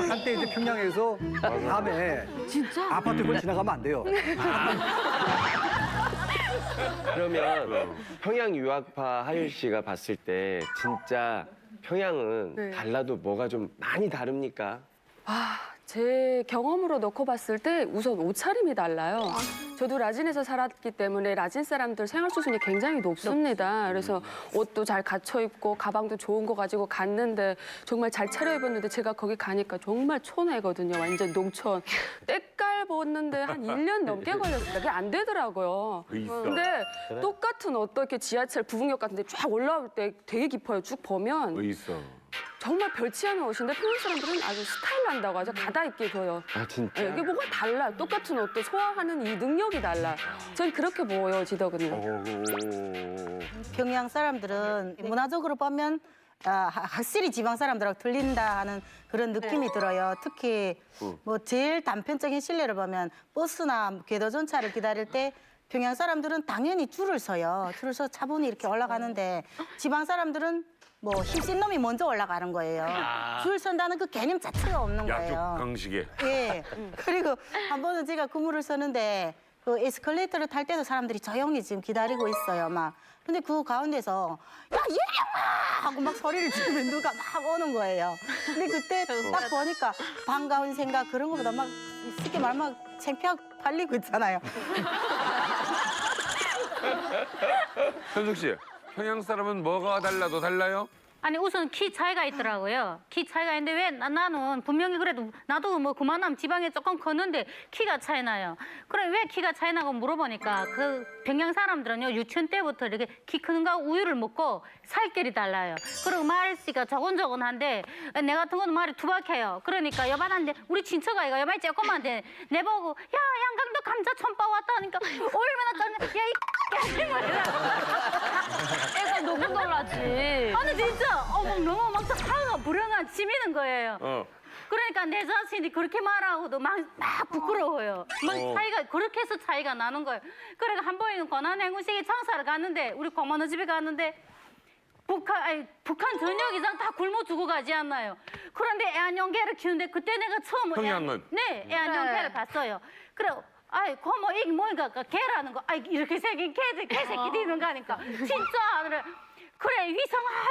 S4: 한때 이제 평양에서 밤에 아파트를 지나가면 안 돼요.
S8: 그러면 평양 유학파 하율 씨가 봤을 때 진짜 평양은
S1: 네.
S8: 달라도 뭐가 좀 많이 다릅니까?
S1: 제 경험으로 놓고 봤을 때 우선 옷차림이 달라요. 저도 라진에서 살았기 때문에 라진 사람들 생활 수준이 굉장히 높습니다. 그래서 옷도 잘 갖춰 입고 가방도 좋은 거 가지고 갔는데 정말 잘 차려 입었는데 제가 거기 가니까 정말 촌애거든요. 완전 농촌. 때깔 벗는데 한 1년 넘게 걸렸어요. 그게 안 되더라고요. 근데 똑같은 옷도 이렇게 지하철 부흥역 같은 데 쫙 올라올 때 되게 깊어요. 쭉 보면.
S6: 있어.
S1: 정말 별치 않은 옷인데 평양 사람들은 아주 스타일 난다고 하죠. 가다 입게 보여.
S8: 아 진짜?
S1: 이게 뭐가 달라. 똑같은 옷도 소화하는 이 능력이 달라. 전 그렇게 보여지더군요.
S2: 평양 사람들은 문화적으로 보면 확실히 지방 사람들하고 틀린다 하는 그런 느낌이 들어요. 특히 뭐 제일 단편적인 실례를 보면 버스나 궤도전차를 기다릴 때 평양 사람들은 당연히 줄을 서요. 줄을 서 차분히 이렇게 올라가는데 지방 사람들은 뭐 힘센 놈이 먼저 올라가는 거예요. 줄 선다는 그 개념 자체가 없는
S6: 약육
S2: 거예요.
S6: 강식에.
S2: 예. 그리고 한 번은 제가 근무를 서는데 그 에스컬레이터를 탈 때도 사람들이 조용히 지금 기다리고 있어요. 막. 근데 그 가운데서 야 얘야 하고 막 소리를 지르면 누가 막 오는 거예요. 근데 그때 딱 보니까 반가운 생각 그런 거보다 막 쉽게 말하면 막 창피하고 팔리고 있잖아요.
S6: 현숙 씨, 평양 사람은 뭐가 달라도 달라요?
S15: 아니 우선 키 차이가 있더라고요. 키 차이가 있는데 왜 나는 분명히 그래도 나도 뭐 그만하면 지방에 조금 컸는데 키가 차이 나요. 그럼 왜 키가 차이 나고 물어보니까 그 평양 사람들은요 유치원 때부터 이렇게 키 큰 거 우유를 먹고 살결이 달라요. 그리고 말씨가 조곤조곤한데 내 같은 거는 말이 투박해요. 그러니까 여반한테 우리 친척아이가 여반이 조그만한데 내보고 야 양강도 감자 촌빠 왔다니까 얼마나 짠 야이
S10: 애가 너무 놀라지.
S15: 아니 진짜 어머 너무 막 화가 불어나 치미는 거예요. 그러니까 내 자신이 그렇게 말하고도 막 부끄러워요. 막 차이가 그렇게 해서 차이가 나는 거예요. 그러니까 한 번에는 권한행군식에 장사를 갔는데 우리 고모네 집에 갔는데 북한 전역 이상 다 굶어 죽어 가지 않나요? 그런데 애완용개를 키우는데 그때 내가 처음
S6: 평양은?
S15: 애완용개를 봤어요. 그래. 아이, 고모, 이게 뭐니까, 개라는 거. 아이, 이렇게 생긴 개새끼 뒤는 가니까. 진짜. 그래,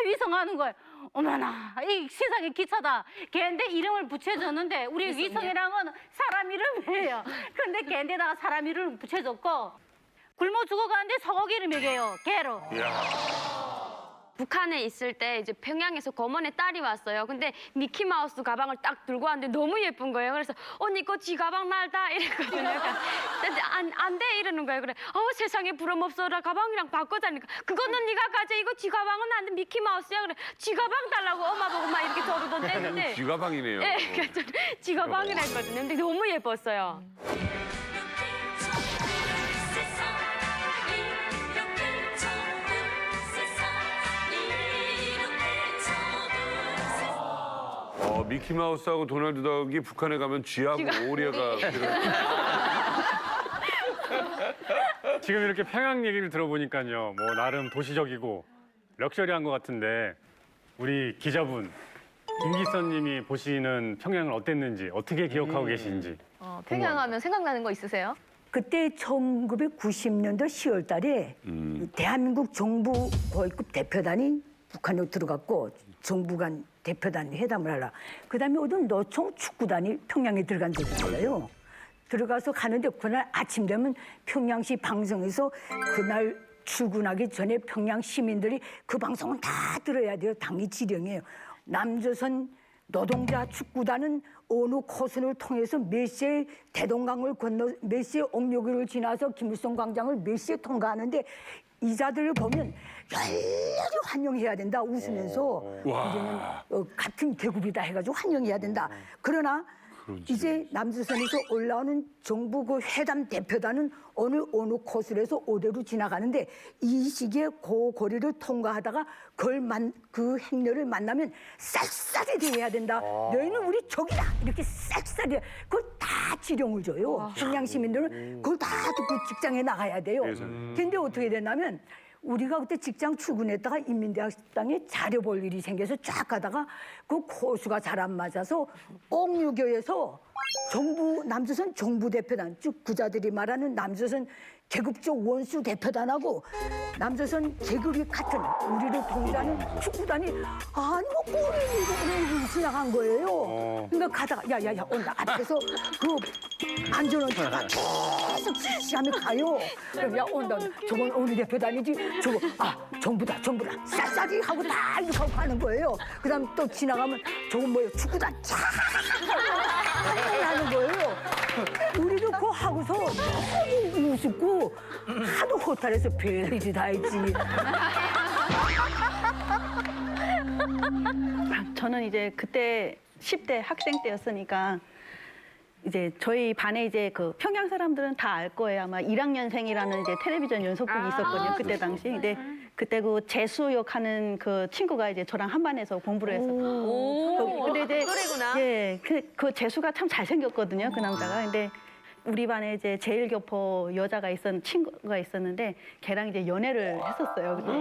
S15: 위성하는 거예요. 어머나, 이 세상에 기차다. 걔인데 이름을 붙여줬는데, 우리 위성이랑은 사람 이름이에요. 근데 걔인데다가 사람 이름을 붙여줬고, 굶어 죽어가는데 소고기 이름이에요. 개로.
S10: 북한에 있을 때 이제 평양에서 고모네 딸이 왔어요. 근데 미키마우스 가방을 딱 들고 왔는데 너무 예쁜 거예요. 그래서 언니 이거 지 가방 날다 이랬거든요. 근데 안 돼 이러는 거예요. 그래 세상에 부름없어라 가방이랑 바꿔자니까 그거는 네가 가져 이거 지 가방은 안 돼 미키마우스야. 그래 지 가방 달라고 엄마 보고 막 이렇게 저러던 때인데
S6: 지 가방이네요.
S10: 네, 지 가방이라 했거든요. 근데 너무 예뻤어요.
S6: 미키마우스하고 도널드 덕이 북한에 가면 쥐하고 오리가
S7: 지금 이렇게 평양 얘기를 들어보니까요. 뭐 나름 도시적이고 럭셔리한 것 같은데 우리 기자분 김기선 님이 보시는 평양을 어땠는지 어떻게 기억하고 계신지.
S3: 평양하면 생각나는 거 있으세요?
S5: 그때 1990년도 10월 달에 대한민국 정부 고위급 대표단이 북한으로 들어갔고 정부 간 대표단 회담을 하라. 그다음에 어떤 노총 축구단이 평양에 들어간 적이 있어요. 들어가서 가는데 그날 아침 되면 평양시 방송에서 그날 출근하기 전에 평양 시민들이 그 방송은 다 들어야 돼요. 당이 지령이에요. 남조선 노동자 축구단은 어느 코스를 통해서 몇 시에 대동강을 건너 몇 시에 옥류교를 지나서 김일성 광장을 몇 시에 통과하는데 이자들을 보면 열렬히 환영해야 된다 웃으면서 이제는 같은 계급이다 해가지고 환영해야 된다. 그러나 이제 남조선에서 올라오는 정부 그 회담 대표단은 어느 코스에서 오대로 지나가는데 이 시기에 그 거리를 통과하다가 그 행렬을 만나면 쌀쌀이 대해야 된다. 너희는 우리 적이다. 이렇게 쌀쌀이 그걸 다 지령을 줘요. 평양 시민들은 그걸 다 듣고 직장에 나가야 돼요. 근데 어떻게 됐냐면 우리가 그때 직장 출근했다가 인민대학당에 자료 볼 일이 생겨서 쫙 가다가 그 코수가 잘 안 맞아서 옥류교에서 남조선 정부 대표단, 즉 부자들이 말하는 남조선 계급적 원수 대표단하고 남조선 계급이 같은 우리를 동조하는 축구단이 아니 뭐 꼬리를 지나간 거예요. 그러니까 가다가 야야야 온다 앞에서 그 안전원차가 계속 지시하며 가요. 그럼 야 온다 저건 우리 대표단이지 저거 정부다 쌀쌀이 하고 다 이렇게 하고 가는 거예요. 그다음 또 지나가면 저건 뭐예요 축구단 쫙 하는 거예요. 우리도 그거 하고서 너무 우습고 하도 호탈해서 별일이 다 있지.
S16: 저는 이제 그때 10대 학생 때였으니까 이제 저희 반에 이제 그 평양 사람들은 다 알 거예요. 아마 1학년생이라는 이제 텔레비전 연속극이 있었거든요. 그때 당시. 근데 그때 그 재수역 하는 그 친구가 이제 저랑 한 반에서 공부를 했었고. 근데 이제
S10: 또래구나.
S16: 예, 그 재수가 참 잘생겼거든요. 그 남자가. 근데 우리 반에 이제 제일교포 친구가 있었는데 걔랑 이제 연애를 했었어요. 그때.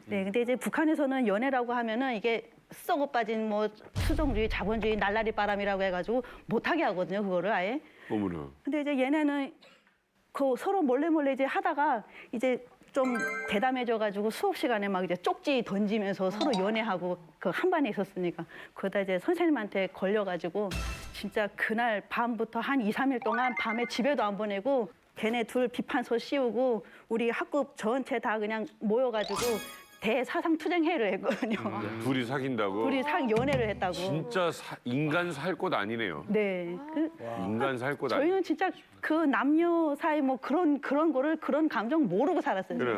S16: 네, 근데 이제 북한에서는 연애라고 하면은 이게 썩어 빠진 뭐 수종주의, 자본주의, 날라리 바람이라고 해가지고 못하게 하거든요. 그거를 아예.
S6: 어머나.
S16: 근데 이제 얘네는 그 서로 몰래 이제 하다가 이제 좀 대담해져가지고 수업 시간에 막 이제 쪽지 던지면서 서로 연애하고 그 한 반에 있었으니까 그러다 이제 선생님한테 걸려가지고 진짜 그날 밤부터 한 2, 3일 동안 밤에 집에도 안 보내고 걔네 둘 비판서 씌우고 우리 학급 전체 다 그냥 모여가지고 대사상투쟁회를 했거든요.
S6: 둘이 사귄다고?
S16: 연애를 했다고.
S6: 진짜 인간 살 곳 아니네요.
S16: 네.
S6: 인간 살 곳 아니에요.
S16: 저희는 진짜 그 남녀 사이 뭐 그런 거를 그런 감정 모르고 살았어요.
S6: 그래.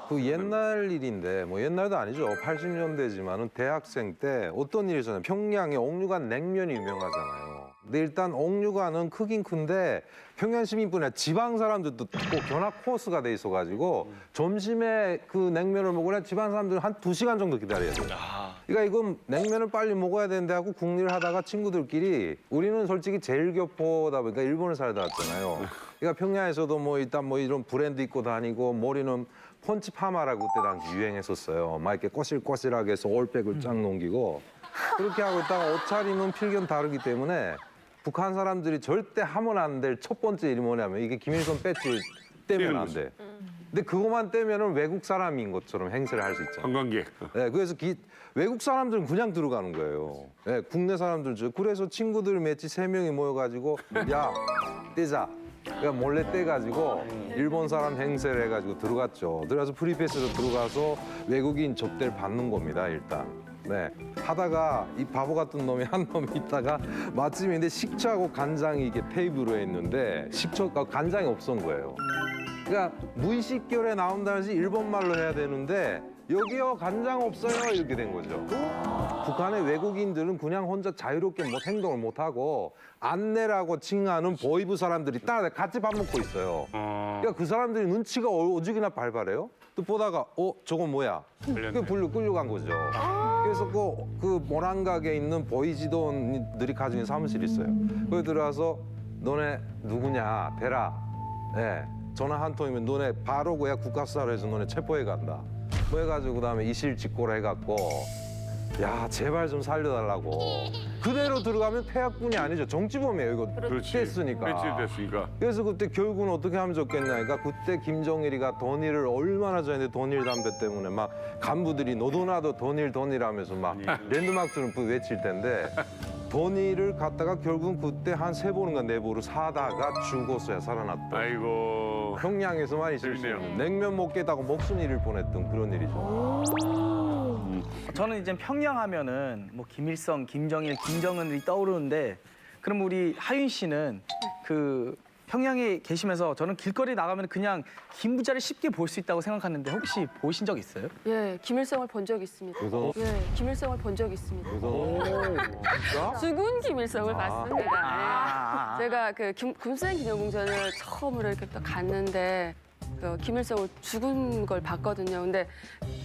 S14: 그 옛날 일인데 뭐 옛날도 아니죠. 80년대지만은 대학생 때 어떤 일이 있었냐면 평양에 옥류관 냉면이 유명하잖아요. 근데 일단 옥류관은 크긴 큰데 평양 시민뿐 아니라 지방 사람들도 꼭 견학 코스가 돼 있어가지고 점심에 그 냉면을 먹으려 지방 사람들은 한 2시간 정도 기다려야 돼요. 그러니까 이건 냉면을 빨리 먹어야 되는데 하고 궁리를 하다가 친구들끼리 우리는 솔직히 제일교포다 보니까 일본을 살다 왔잖아요. 그러니까 평양에서도 뭐 일단 뭐 이런 브랜드 입고 다니고 머리는 펀치 파마라고 그때 당시 유행했었어요. 막 이렇게 꼬실꼬실하게 해서 올백을 쫙 넘기고 그렇게 하고 있다가 옷차림은 필견 다르기 때문에 북한 사람들이 절대 하면 안 될 첫 번째 일이 뭐냐면 이게 김일성 배지 떼면 안 돼. 근데 그것만 떼면은 외국 사람인 것처럼 행세를 할 수 있잖아요.
S6: 관광객.
S14: 네, 그래서 외국 사람들은 그냥 들어가는 거예요. 네, 국내 사람들 그래서 친구들 맺지 3명이 모여가지고 야 떼자. 그러니까 몰래 떼가지고 일본 사람 행세를 해가지고 들어갔죠. 들어가서 프리패스로 들어가서 외국인 접대를 받는 겁니다, 일단. 네. 하다가 이 바보 같은 놈이 한 놈이 있다가 마침인데 식초하고 간장이 이게 테이블에 있는데 식초가 간장이 없었던 거예요. 그러니까 무의식결에 나온다는지 일본말로 해야 되는데 여기요 간장 없어요 이렇게 된 거죠. 북한의 외국인들은 그냥 혼자 자유롭게 뭐 행동을 못 하고 안내라고 칭하는 보이부 사람들이 따라 같이 밥 먹고 있어요. 그러니까 그 사람들이 눈치가 오죽이나 발발해요. 또 보다가 저건 뭐야? 그게 끌려간 거죠. 그래서 그 모란각에 있는 보이지도들이 가지고 있는 사무실이 있어요. 거기 들어가서 너네 누구냐 대라. 네. 전화 한 통이면 너네 바로 그야 국가수사로 해서 너네 체포해 간다. 뭐 해가지고 그다음에 이실직고로 해갖고 야 제발 좀 살려달라고. 그대로 들어가면 태학군이 아니죠. 정치범이에요 이거. 됐으니까.
S6: 배치됐으니까.
S14: 그래서 그때 결국은 어떻게 하면 좋겠냐. 그러니까 그때 김정일이가 돈일을 얼마나 좋아했는데 돈일 담배 때문에 막 간부들이 너도 나도 돈일 하면서 막 랜드마크를 외칠 텐데 돈일을 갖다가 결국은 그때 한 3번인가 4번을 사다가 죽었어야 살아났다.
S6: 아이고.
S14: 평양에서만 있을 수 있는 냉면 먹겠다고 목숨 잃을 뻔했던 그런 일이죠.
S11: 저는 이제 평양 하면은 뭐 김일성, 김정일, 김정은이 떠오르는데 그럼 우리 하윤 씨는 그 평양에 계시면서 저는 길거리 나가면 그냥 김부자를 쉽게 볼 수 있다고 생각하는데 혹시 보신 적 있어요?
S1: 예, 김일성을 본 적 있습니다.
S14: 그래서?
S1: 예, 김일성을 본 적 있습니다.
S14: 진짜?
S1: 죽은 김일성을 봤습니다.
S11: 아.
S1: 예. 제가 그 군수행 기념공전을 처음으로 이렇게 또 갔는데 그 김일성을 죽은 걸 봤거든요. 근데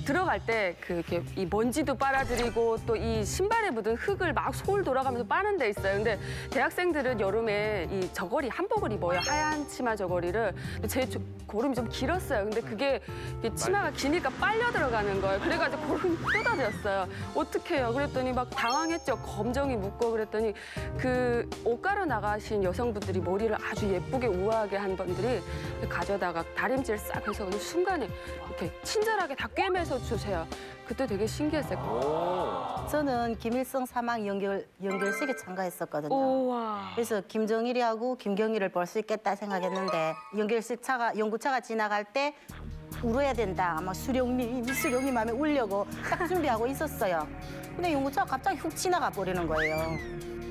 S1: 들어갈 때 그 이렇게 이 먼지도 빨아들이고 또 이 신발에 묻은 흙을 막 솔 돌아가면서 빠는 데 있어요. 근데 대학생들은 여름에 이 저고리 한복을 입어요. 하얀 치마 저고리를. 제 고름이 좀 길었어요. 근데 그게 치마가 기니까 빨려 들어가는 거예요. 그래가지고 고름이 쏟아졌어요. 어떡해요? 그랬더니 막 당황했죠. 검정이 묻고 그랬더니 그 옷가로 나가신 여성분들이 머리를 아주 예쁘게 우아하게 한 분들이 가져다가 다림질 싹 해서 어느 순간에 이렇게 친절하게 다 꿰매서 주세요. 그때 되게 신기했어요.
S2: 저는 김일성 사망 연결식에 참가했었거든요.
S1: 우와.
S2: 그래서 김정일이하고 김경일을 볼 수 있겠다 생각했는데 연구차가 지나갈 때 울어야 된다. 아마 수령님 하면 울려고 딱 준비하고 있었어요. 근데 연구차가 갑자기 훅 지나가 버리는 거예요.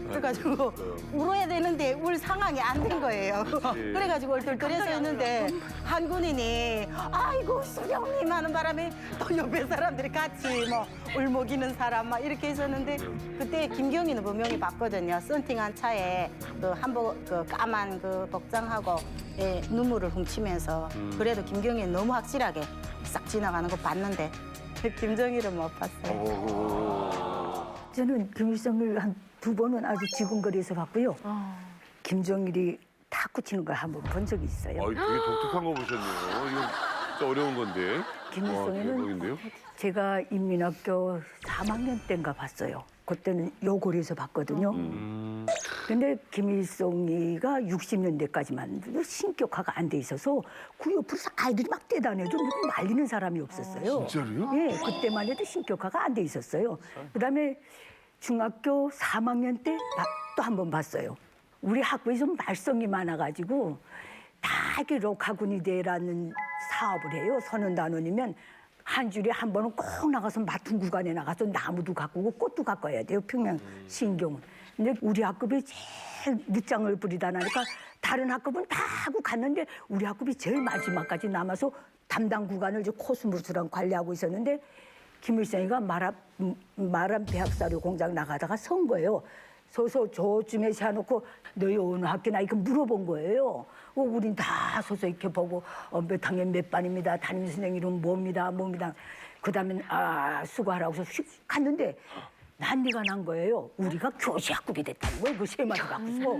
S2: 그래가지고 울어야 되는데 울 상황이 안 된 거예요. 그래가지고 얼떨떨해서 했는데 한 군인이 아이고 수령님 하는 바람에 또 옆에 사람들이 같이 뭐 울먹이는 사람 막 이렇게 있었는데 그때 김경희는 분명히 봤거든요. 썬팅한 차에 그 한복 그 까만 그 복장하고 예, 눈물을 훔치면서 그래도 김경희는 너무 확실하게 싹 지나가는 거 봤는데 김정일은 못 봤어요.
S5: 저는 김일성을 한 2번은 아주 지근거리에서 봤고요. 김정일이 탁구 치는 걸 한번 본 적이 있어요.
S6: 되게 독특한 거 보셨네요. 이거 진짜 어려운 건데.
S5: 김일성에는
S6: 대박인데요?
S5: 제가 인민학교 3학년 때인가 봤어요. 그때는 요고리에서 봤거든요. 근데 김일성이가 60년대까지만 신격화가 안 돼 있어서 그 옆으로 아이들이 막 대단해도 누구 말리는 사람이 없었어요.
S6: 진짜로요?
S5: 예, 그때만 해도 신격화가 안 돼 있었어요. 그다음에 중학교 3학년 때 또 한 번 봤어요. 우리 학교에 좀 말썽이 많아가지고 다 이렇게 록하군이대라는 사업을 해요. 선언단원이면 한 주에 한 번은 꼭 나가서 맡은 구간에 나가서 나무도 가꾸고 꽃도 가꿔야 돼요. 평양 신경은. 근데 우리 학급이 제일 늦장을 부리다 나니까 다른 학급은 다 하고 갔는데 우리 학급이 제일 마지막까지 남아서 담당 구간을 이제 코스모스랑 관리하고 있었는데 김일성이가 마람 배합사료 공장 나가다가 선 거예요. 서서 저쯤에 세워놓고 너희 어느 학교나 이렇게 물어본 거예요. 우린 다 서서 이렇게 보고 몇 학년 몇 반입니다. 담임선생님 이름 뭡니다. 그다음에 수고하라고 해서 휙 갔는데 난리가 난 거예요. 우리가 교시 학급이 됐다는 거예요. 그 세 마디 갖고서.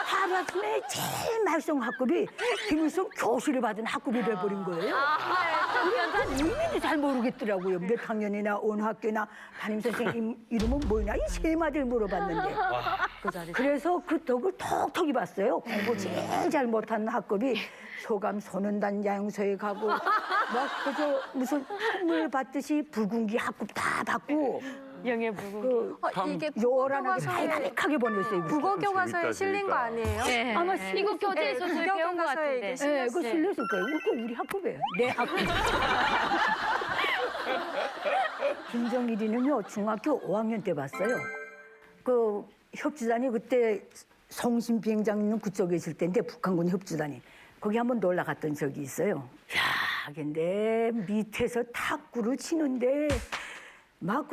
S5: 하루아침에 제일 말썽 학급이 김일성 교시를 받은 학급이 돼버린 거예요. 의미도 잘 모르겠더라고요. 몇 학년이나 어느 학교나 담임선생님 이름은 뭐냐 이 세 마디를 물어봤는데. 그래서 그 덕을 톡톡히 봤어요. 공부 제일 잘 못하는 학급이 소감 선언단 야영소에 가고 막 그저 무슨 선물 받듯이 붉은기 학급 다 받고
S1: 영예 붉은기.
S5: 이게 요란하게 발가닥하게 보냈어요.
S10: 국어 교과서에 실린 거 아니에요?
S3: 네.
S5: 아마
S3: 이거 교재에서 저 배운 것 같은데.
S5: 네, 그거 실렸을 거예요. 그거 우리 학급이에요. 내 학급. 김정일이는요 중학교 5학년 때 봤어요. 그 협주단이 그때 송신 비행장 있는 그쪽에 있을 때인데 북한군 협주단이 거기 한번 놀러 갔던 적이 있어요. 야, 근데 밑에서 탁구를 치는데 막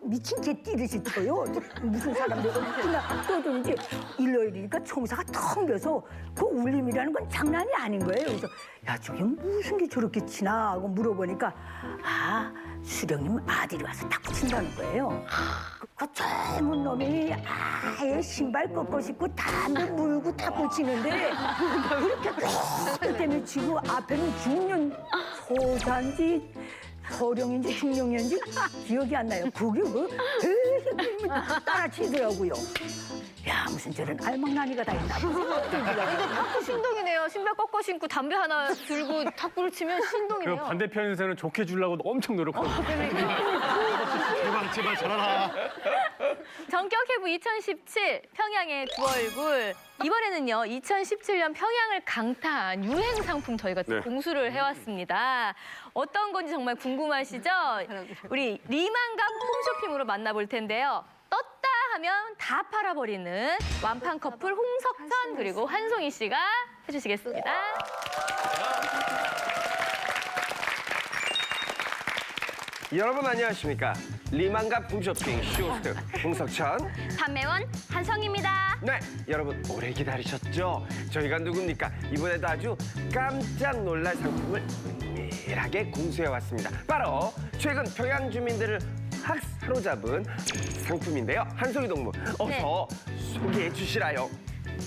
S5: 미친 개 뛰듯이 쳐요. 무슨 사람들이 어디나 떠드는지 일요일이니까 총사가 텅 비어서 그 울림이라는 건 장난이 아닌 거예요. 그래서 야 저게 무슨 게 저렇게 치나 하고 물어보니까 수령님 아들이 와서 탁구 친다는 거예요. 그 젊은 놈이 아예 신발 꺾고 신고 담배 물고 탁구 치는데 그렇게 그 때문에 치고 앞에는 중년 소자인지 서령인지 중령인지 기억이 안 나요. 그게 되게 따라치더라고요. 야 무슨 저런 알망나니가 다 있나
S3: 이거 탁구 신동이네요. 신발 꺾어 신고 담배 하나 들고 탁구를 치면 신동이네요.
S7: 그 반대편에서는 좋게 주려고 엄청 노력하고.
S3: 그러니까.
S7: 제발 잘하라.
S3: 전격 해부 2017 평양의 두 얼굴. 이번에는요 2017년 평양을 강타한 유행 상품 저희가 또
S6: 네.
S3: 공수를 해왔습니다. 어떤 건지 정말 궁금하시죠? 우리 리만갑 홈쇼핑으로 만나볼 텐데요. 떴다 하면 다 팔아버리는 완판 커플 홍석천 그리고 한송이 씨가 해주시겠습니다.
S8: 여러분 안녕하십니까? 리만갑 홈쇼핑 쇼호스트 홍석천.
S10: 판매원 한성입니다.
S8: 네, 여러분 오래 기다리셨죠? 저희가 누굽니까? 이번에도 아주 깜짝 놀랄 상품을 은밀하게 공수해 왔습니다. 바로 최근 평양 주민들을 확 사로잡은 상품인데요. 한송이 동무, 어서 소개해 주시라요.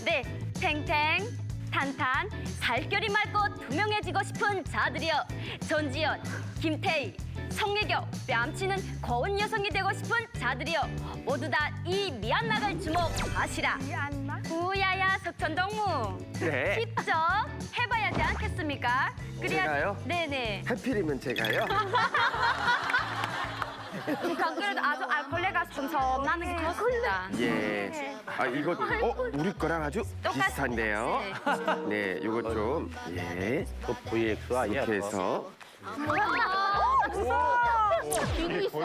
S10: 네, 탱탱, 탄탄, 살결이 맑고 투명해지고 싶은 자들이여. 전지현, 김태희, 성미교, 뺨치는 고운 여성이 되고 싶은 자들이여. 모두 다 이 미얀막을 주목하시라. 우야야 석천동무.
S8: 네.
S10: 직접 해봐야지 않겠습니까?
S8: 제가요?
S10: 네네.
S8: 하필이면 제가요?
S10: 감귤에도 아주 알콜레가 쫌쫌나는 게 좋습니다.
S8: 예. 아 이거 우리 거랑 아주 비슷한데요. 네, 요거 좀 예.
S13: 또 VX 아니야?
S8: 이렇게 해서
S10: 비누 있어.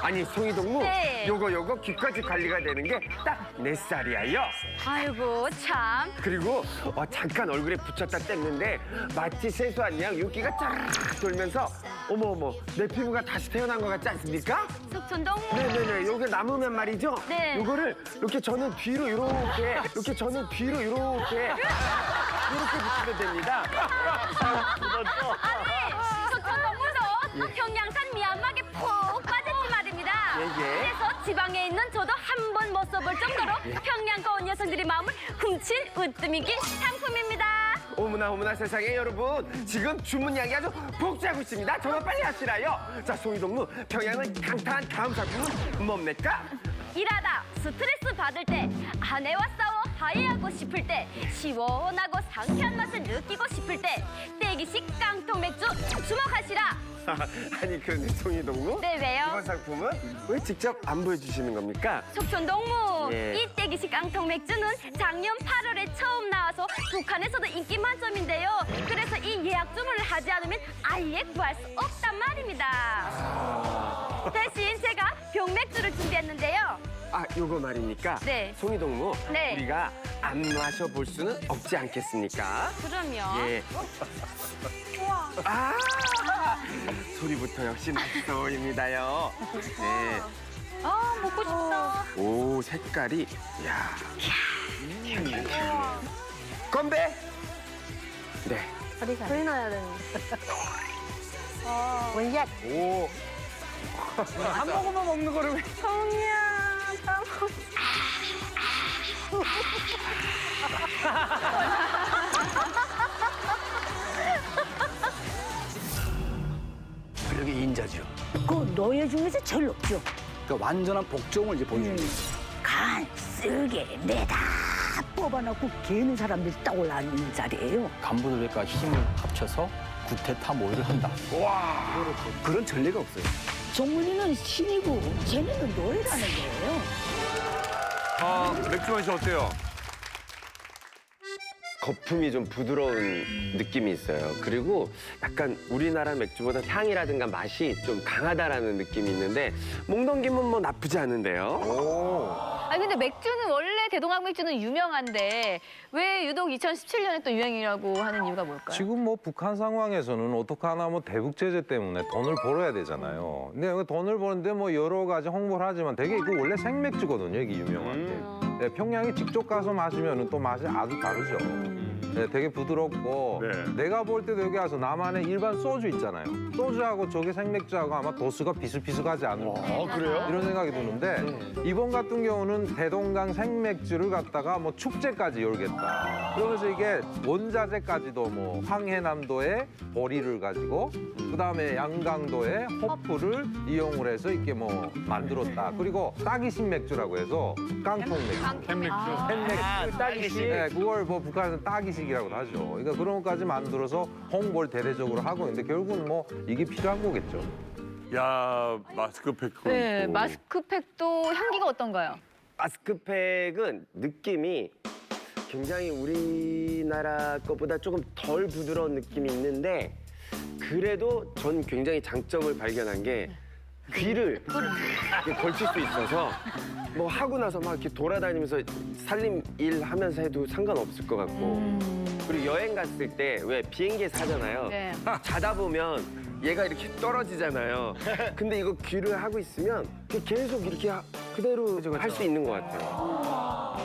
S8: 아니 송이 동무
S10: 네.
S8: 요거 귀까지 관리가 되는 게 딱 내 쌀이야요.
S10: 아이고 참.
S8: 그리고 잠깐 얼굴에 붙였다 뗐는데 마치 세수한 양 윤기가 쫙 돌면서 어머 내 피부가 다시 태어난 것 같지 않습니까?
S10: 석천동무.
S8: 네네네 요게 남으면 말이죠.
S10: 네.
S8: 요거를 이렇게 저는 뒤로 이렇게 붙이면 됩니다.
S10: 아니, 석천동무도 평양산 미얀막에 푹 빠졌지 말입니다.
S8: 예.
S10: 그래서 지방에 있는 저도 한 번 못 써볼 정도로 평양 고운 여성들의 마음을 훔친 으뜸이기 상품입니다.
S8: 어머나 세상에 여러분 지금 주문량이 아주 폭주하고 있습니다. 정말 빨리 하시라요. 자 송이동무 평양을 강타한 다음 상품은 뭡니까?
S10: 일하다 스트레스 받을 때, 아내와 싸워 화해하고 싶을 때, 시원하고 상쾌한 맛을 느끼고 싶을 때, 떼기식 깡통 맥주 주목하시라.
S8: 아니 그런데 송이동무
S10: 네, 왜요?
S8: 이번 상품은 왜 직접 안 보여주시는 겁니까?
S10: 석촌동무,
S8: 예.
S10: 이 떼기식 깡통 맥주는 작년 8월에 처음 나와서 북한에서도 인기 만점인데요. 그래서 이 예약 주문을 하지 않으면 아예 구할 수 없단 말입니다. 대신 제가 병맥주를 준비했는데요.
S8: 아 요거 말입니까?
S10: 네.
S8: 송이동무
S10: 네.
S8: 우리가 안 마셔볼 수는 없지 않겠습니까?
S10: 그럼요.
S8: 예. 아 소리부터 역시 맛있어입니다요. 네.
S10: 아, 먹고 싶다.
S8: 오 색깔이 야. 건배. 네.
S10: 소리 나야 되는데.
S2: 원샷.
S8: 오.
S11: 한 모금만 먹는 거를 왜?
S10: 성이야, 다 먹.
S4: 그게 인자죠.
S5: 그 노예 중에서 제일 높죠.
S4: 그러니까 완전한 복종을 이제 보여주는 거죠.
S5: 간, 쓸개, 내다 뽑아놓고 개는 사람들이 딱 올라앉는 자리예요.
S17: 간부들과 힘을 합쳐서 구테타 모의를 한다.
S4: 그런 전례가 없어요.
S5: 정문이는 신이고 쟤네는 노예라는 거예요.
S6: 맥주 맛이 어때요?
S8: 거품이 좀 부드러운 느낌이 있어요. 그리고 약간 우리나라 맥주보다 향이라든가 맛이 좀 강하다라는 느낌이 있는데 목 넘기면 뭐 나쁘지 않은데요.
S3: 아니 근데 맥주는 원래 대동강 맥주는 유명한데 왜 유독 2017년에 또 유행이라고 하는 이유가 뭘까요?
S14: 지금 뭐 북한 상황에서는 어떡하나 뭐 대북 제재 때문에 돈을 벌어야 되잖아요. 근데 그 돈을 버는데 뭐 여러 가지 홍보를 하지만 되게 이거 원래 생맥주거든요. 이게 유명한 게. 네, 평양에 직접 가서 마시면 또 맛이 아주 다르죠. 네, 되게 부드럽고 내가 볼 때도 여기 와서 나만의 일반 소주 있잖아요. 소주하고 저게 생맥주하고 아마 도수가 비슷비슷하지 않을까.
S9: 그래요?
S14: 이런 생각이 드는데 이번 같은 경우는 대동강 생맥주를 갖다가 뭐 축제까지 열겠다. 그러면서 이게 원자재까지도 뭐 황해남도의 보리를 가지고 그다음에 양강도의 호프를 이용을 해서 이렇게 뭐 만들었다. 그리고 따기식 맥주라고 해서 깡통 맥주.
S11: 캔맥주.
S14: 캔맥주.
S11: 따기식.
S14: 네, 그걸 뭐 북한에서 따기식 얘기라고도 하죠. 그러니까 그런 것까지 만들어서 홍보를 대대적으로 하고 있는데 결국은 뭐 이게 필요한 거겠죠.
S6: 야, 마스크팩.
S3: 네, 마스크팩도 향기가 어떤가요?
S8: 마스크팩은 느낌이 굉장히 우리나라 것보다 조금 덜 부드러운 느낌이 있는데 그래도 전 굉장히 장점을 발견한 게 귀를 이렇게 걸칠 수 있어서 뭐 하고 나서 막 이렇게 돌아다니면서 살림 일 하면서 해도 상관없을 것 같고 그리고 여행 갔을 때 왜 비행기에서 하잖아요.
S3: 네.
S8: 자다 보면 얘가 이렇게 떨어지잖아요. 근데 이거 귀를 하고 있으면 계속 이렇게 그대로 할 수 있는 것 같아요.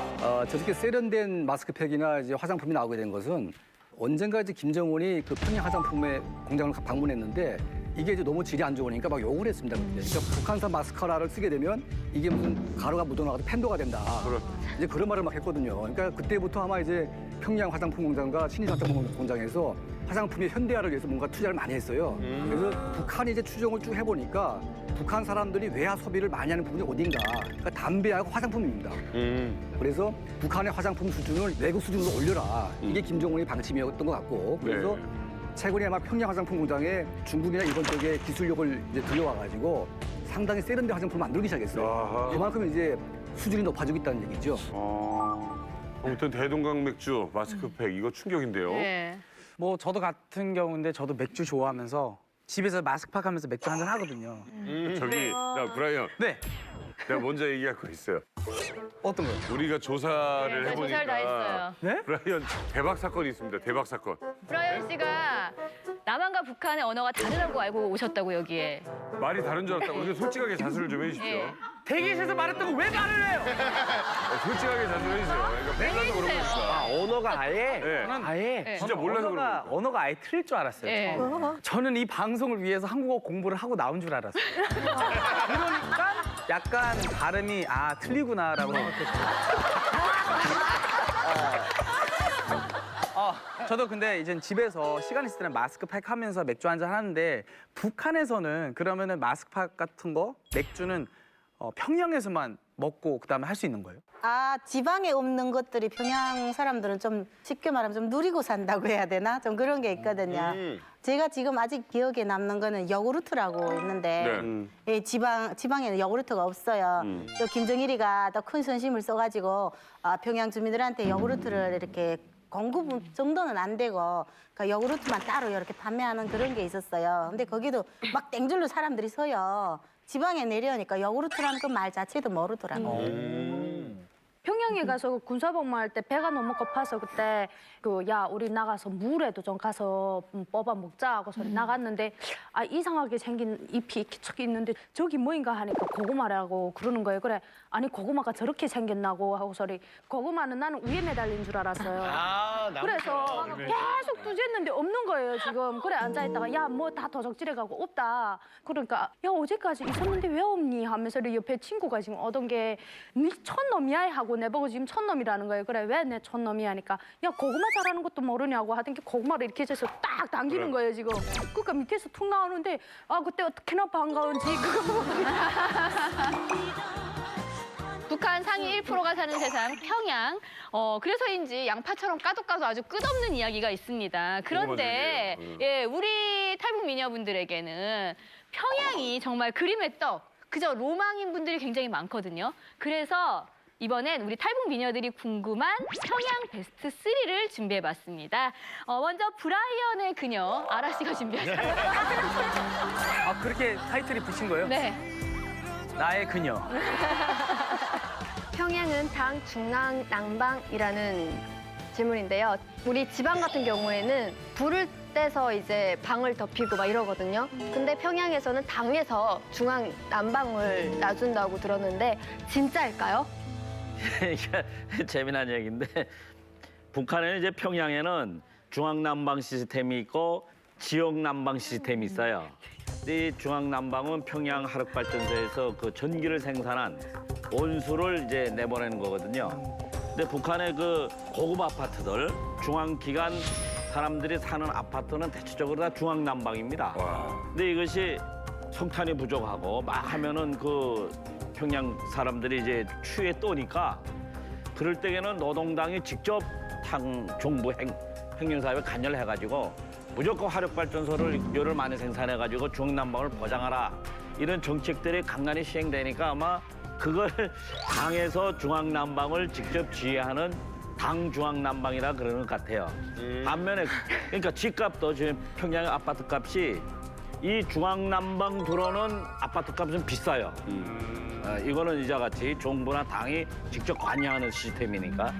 S4: 저렇게 세련된 마스크팩이나 이제 화장품이 나오게 된 것은 언젠가 이제 김정은이 그 평양 화장품의 공장을 방문했는데 이게 이제 너무 질이 안 좋으니까 막 욕을 했습니다. 그때. 그러니까 북한산 마스카라를 쓰게 되면 이게 무슨 가루가 묻어나가서 팬도가 된다. 이제 그런 말을 막 했거든요. 그러니까 그때부터 아마 이제 평양 화장품 공장과 신일 화장품 공장에서 화장품의 현대화를 위해서 뭔가 투자를 많이 했어요. 그래서 북한이 이제 추정을 쭉 해보니까 북한 사람들이 외화 소비를 많이 하는 부분이 어딘가. 그러니까 담배하고 화장품입니다. 그래서 북한의 화장품 수준을 외국 수준으로 올려라. 이게 김정은의 방침이었던 것 같고. 그래서 최근에 아마 평양 화장품 공장에 중국이나 일본 쪽에 기술력을 이제 들여와가지고 상당히 세련된 화장품을 만들기 시작했어요. 그만큼 이제 수준이 높아지고 있다는 얘기죠.
S6: 아무튼 대동강 맥주 마스크팩 이거 충격인데요.
S3: 네.
S11: 뭐 저도 같은 경우인데 저도 맥주 좋아하면서 집에서 마스크팩 하면서 맥주 한잔 하거든요.
S6: 저기 나 브라이언.
S11: 네.
S6: 내가 먼저 얘기할 거 있어요.
S11: 어떤 거요?
S6: 우리가 조사를
S3: 네,
S6: 해보니까
S3: 조사를 다 했어요.
S11: 네?
S6: 브라이언 대박 사건이 있습니다. 대박 사건.
S3: 브라이언 씨가 남한과 북한의 언어가 다르다고 알고 오셨다고 여기에.
S6: 말이 다른 줄 알았다고. 그러니까 솔직하게 자수를 좀 해주십시오.
S3: 예.
S11: 대기실에서 말했다고 왜 말을 해요?
S6: 솔직하게 자수를 해주세요. 그러니까 몰라서 그런 거니까.
S8: 언어가 아예?
S6: 네.
S11: 아예
S6: 진짜 몰라서 그런 거니까.
S11: 언어가 아예 틀릴 줄 알았어요.
S3: 예.
S11: 처음에. 저는 이 방송을 위해서 한국어 공부를 하고 나온 줄 알았어요. 그러니까 약간 발음이 틀리구나라고 생각했어요. 저도 근데 이제 집에서 시간 있을 때는 마스크팩 하면서 맥주 한잔 하는데 북한에서는 그러면은 마스크팩 같은 거 맥주는 평양에서만 먹고 그다음에 할 수 있는 거예요?
S2: 지방에 없는 것들이 평양 사람들은 좀 쉽게 말하면 좀 누리고 산다고 해야 되나? 좀 그런 게 있거든요. 제가 지금 아직 기억에 남는 거는 요구르트라고 있는데 예, 지방에는 요구르트가 없어요. 또 김정일이가 더 큰 선심을 써가지고 평양 주민들한테 요구르트를 이렇게 공급 정도는 안 되고 그러니까 요구르트만 따로 이렇게 판매하는 그런 게 있었어요. 근데 거기도 막 땡줄로 사람들이 서요. 지방에 내려오니까 요구르트라는 그 말 자체도 모르더라고요.
S12: 평양에 가서 군사복무할 때 배가 너무 고파서 그때 야 우리 나가서 물에도 좀 가서 뽑아 먹자 하고서 나갔는데 이상하게 생긴 잎이 이렇게 척 있는데 저기 뭐인가 하니까 고구마라고 그러는 거예요. 그래 아니 고구마가 저렇게 생겼나고 하고서리 고구마는 나는 위에 매달린 줄 알았어요. 그래서 계속 두었는데 없는 거예요 지금. 그래 앉아있다가 야 뭐 다 도적질해가고 없다. 그러니까 야 어제까지 있었는데 왜 없니 하면서 옆에 친구가 지금 얻은 게 네 촌놈이야 하고 내보고 지금 촌놈이라는 거예요. 그래 왜 내 촌놈이야 하니까 야 고구마 잘하는 것도 모르냐고 하던 게 고구마를 이렇게 해서 딱 당기는 거예요 지금. 그러니까 밑에서 툭 나오는데 그때 어떻게나 반가운지 그거
S3: 북한 상위 1%가 사는 세상 평양. 그래서인지 양파처럼 까도 아주 끝없는 이야기가 있습니다. 그런데 우리 탈북 미녀분들에게는 평양이 정말 그림의 떡, 그저 로망인 분들이 굉장히 많거든요. 그래서 이번엔 우리 탈북 미녀들이 궁금한 평양 베스트 3를 준비해봤습니다. 먼저 브라이언의 그녀 아라 씨가 준비하셨어요.
S11: 그렇게 타이틀이 붙인 거예요?
S3: 네.
S11: 나의 그녀.
S18: 평양은 당, 중앙, 남방이라는 질문인데요. 우리 지방 같은 경우에는 불을 떼서 이제 방을 덮이고 막 이러거든요. 근데 평양에서는 당에서 중앙, 남방을 놔준다고 들었는데 진짜일까요?
S13: 이게 재미난 얘기인데 북한에는 이제 평양에는 중앙난방 시스템이 있고 지역난방 시스템이 있어요. 이 중앙난방은 평양 화력발전소에서 그 전기를 생산한 온수를 이제 내보내는 거거든요. 근데 북한의 그 고급 아파트들, 중앙기관 사람들이 사는 아파트는 대체적으로 다 중앙난방입니다. 근데 이것이 석탄이 부족하고 막 하면은 그 평양 사람들이 이제 추위에 떠니까 그럴 때에는 노동당이 직접 당 정부 평균사업에 관여를 해가지고 무조건 화력발전소를 많이 생산해가지고 중앙난방을 보장하라. 이런 정책들이 간간히 시행되니까 아마 그걸 당에서 중앙난방을 직접 지휘하는 당중앙난방이라 그러는 것 같아요. 반면에 그러니까 집값도 지금 평양의 아파트 값이 이 중앙난방 들어오는 아파트 값은 비싸요. 이거는 이와 같이 정부나 당이 직접 관여하는 시스템이니까.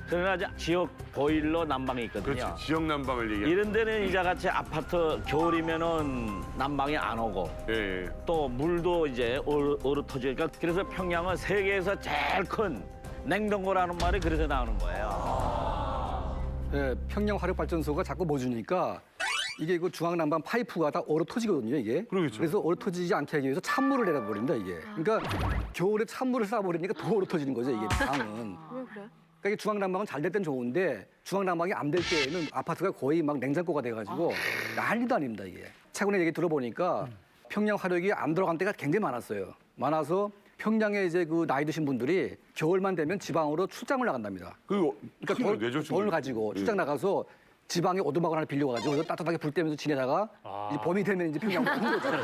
S13: 그러나 이제 지역 보일러 난방이 있거든요.
S6: 그렇지. 지역 난방을 얘기하는.
S13: 이런 데는 이와 같이 아파트 겨울이면은 난방이 안 오고
S6: 예.
S13: 또 물도 이제 얼어 터지니까 그래서 평양은 세계에서 제일 큰 냉동고라는 말이 그래서 나오는 거예요.
S4: 예, 평양 화력발전소가 자꾸 뭐 주니까 이게 그 중앙난방 파이프가 다 얼어 터지거든요, 이게.
S6: 그러겠죠.
S4: 그래서 얼어 터지지 않게 하기 위해서 찬물을 내려버린다, 이게. 그러니까 겨울에 찬물을 쏴버리니까 더 얼어 터지는 거죠, 이게 방은. 그러니까 이게 중앙난방은 잘 될 땐 좋은데 중앙난방이 안 될 때에는 아파트가 거의 막 냉장고가 돼가지고 난리도 아닙니다, 이게. 최근에 얘기 들어보니까 평양 화력이 안 들어간 때가 굉장히 많았어요. 많아서 평양에 이제 그 나이 드신 분들이 겨울만 되면 지방으로 출장을 나간답니다. 그러니까 돈을 가지고 출장 나가서 지방에 오두막을 하나 빌려가지고 그래서 따뜻하게 불 떼면서 지내다가 이제 봄이 되면 이제 평양으로 온 거죠.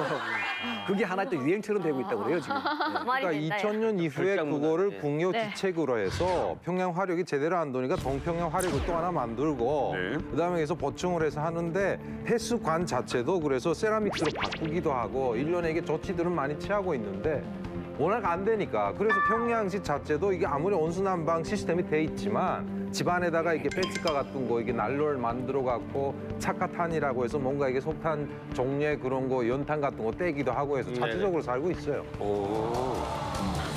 S4: 그게 하나의 또 유행처럼 되고 있다고 그래요 지금.
S14: 그러니까 2000년 이후에 그거를 국有지책으로 해서 평양 화력이 제대로 안 도니까 동평양 화력을 또 하나 만들고 그다음에 그래서 보충을 해서 하는데 해수관 자체도 그래서 세라믹스로 바꾸기도 하고 일련의 이게 조치들은 많이 취하고 있는데 워낙 안 되니까 그래서 평양시 자체도 이게 아무리 온수난방 시스템이 돼 있지만 집안에다가 이게 배치가 같은 거 이게 난로를 만들어 갖고 착화탄이라고 해서 뭔가 이게 석탄 종류의 그런 거 연탄 같은 거 떼기도 하고 해서 자체적으로 살고 있어요.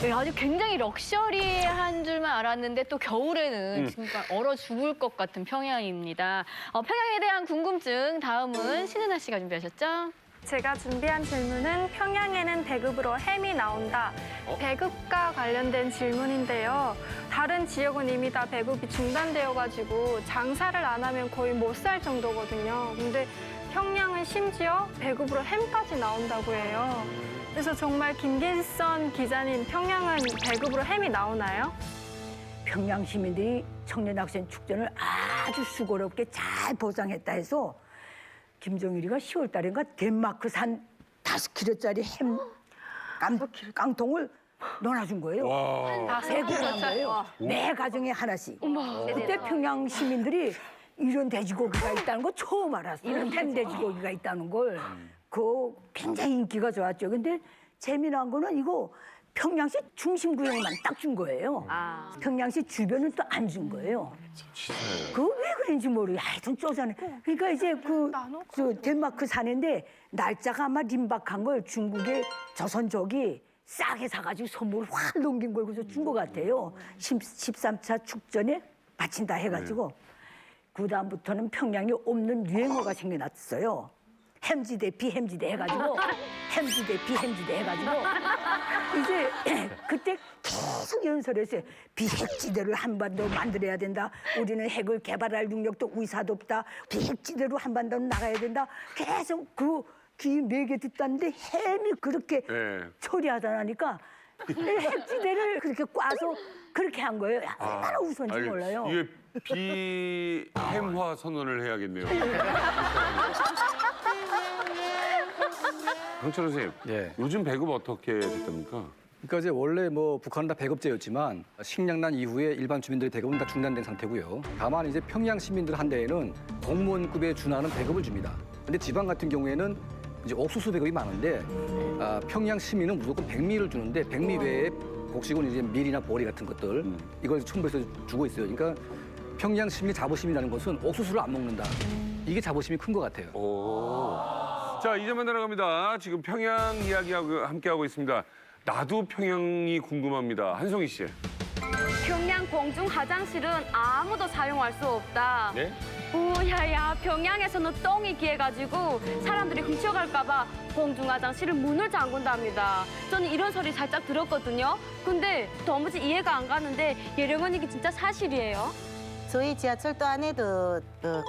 S3: 네, 아주 굉장히 럭셔리한 줄만 알았는데 또 겨울에는 진짜 얼어 죽을 것 같은 평양입니다. 평양에 대한 궁금증 다음은 신은아 씨가 준비하셨죠?
S19: 제가 준비한 질문은 평양에는 배급으로 햄이 나온다. 배급과 관련된 질문인데요. 다른 지역은 이미 다 배급이 중단되어가지고 장사를 안 하면 거의 못 살 정도거든요. 근데 평양은 심지어 배급으로 햄까지 나온다고 해요. 그래서 정말 김길선 기자님, 평양은 배급으로 햄이 나오나요?
S5: 평양 시민들이 청년학생 축전을 아주 수고롭게 잘 보상했다 해서 김정일이가 10월 달인가 덴마크산 5kg짜리 햄 깡통을 넣어준 거예요. 배급을 한 거예요. 매 가정에 하나씩. 그때 평양 시민들이 이런 돼지고기가 있다는 거 처음 알았어요. 이런 햄 돼지고기가 있다는 걸. 그 굉장히 인기가 좋았죠. 근데 재미난 거는 이거 평양시 중심 구역만 딱 준 거예요. 평양시 주변은 또 안 준 거예요. 그거 왜 그런지 모르겠어요. 하여튼 쪼잔해. 그러니까 이제 저 덴마크 산인데 날짜가 아마 림박한 걸 중국의 조선족이 싸게 사가지고 선물을 확 넘긴 걸 그래서 준 것 같아요. 13차 축전에 바친다 해가지고. 그다음부터는 평양에 없는 유행어가 생겨났어요. 햄지대 비햄지대 해가지고 햄지대 비햄지대 해가지고 이제 그때 계속 연설했어요. 비핵지대를 한반도 만들어야 된다. 우리는 핵을 개발할 능력도 의사도 없다. 비핵지대로 한반도는 나가야 된다. 계속 그 귀 매개 듣다는데 햄이 그렇게 처리하다니까 핵지대를 그렇게 꽈서 그렇게 한 거예요. 얼마나 우스운지 몰라요.
S6: 이게 비햄화 선언을 해야겠네요. 강철호 선생님, 요즘 배급 어떻게 됐답니까?
S4: 그러니까 이제 원래 뭐 북한은 다 배급제였지만 식량난 이후에 일반 주민들의 배급은 다 중단된 상태고요. 다만 이제 평양 시민들 한대에는 공무원급에 준하는 배급을 줍니다. 근데 지방 같은 경우에는 이제 옥수수 배급이 많은데 평양 시민은 무조건 백미를 주는데 백미 외에 곡식은 이제 밀이나 보리 같은 것들 이걸 첨부해서 주고 있어요. 그러니까 평양 시민의 자부심이라는 것은 옥수수를 안 먹는다. 이게 자부심이 큰 것 같아요.
S6: 자, 이제 만나러 갑니다. 지금 평양 이야기하고 함께하고 있습니다. 나도 평양이 궁금합니다. 한송이 씨.
S10: 평양 공중 화장실은 아무도 사용할 수 없다.
S6: 네?
S10: 오야야, 평양에서는 똥이 귀해가지고 사람들이 훔쳐갈까봐 공중 화장실을 문을 잠근답니다. 저는 이런 소리 살짝 들었거든요. 근데 도무지 이해가 안 가는데 예령언 이게 진짜 사실이에요?
S2: 저희 지하철도 안에도 그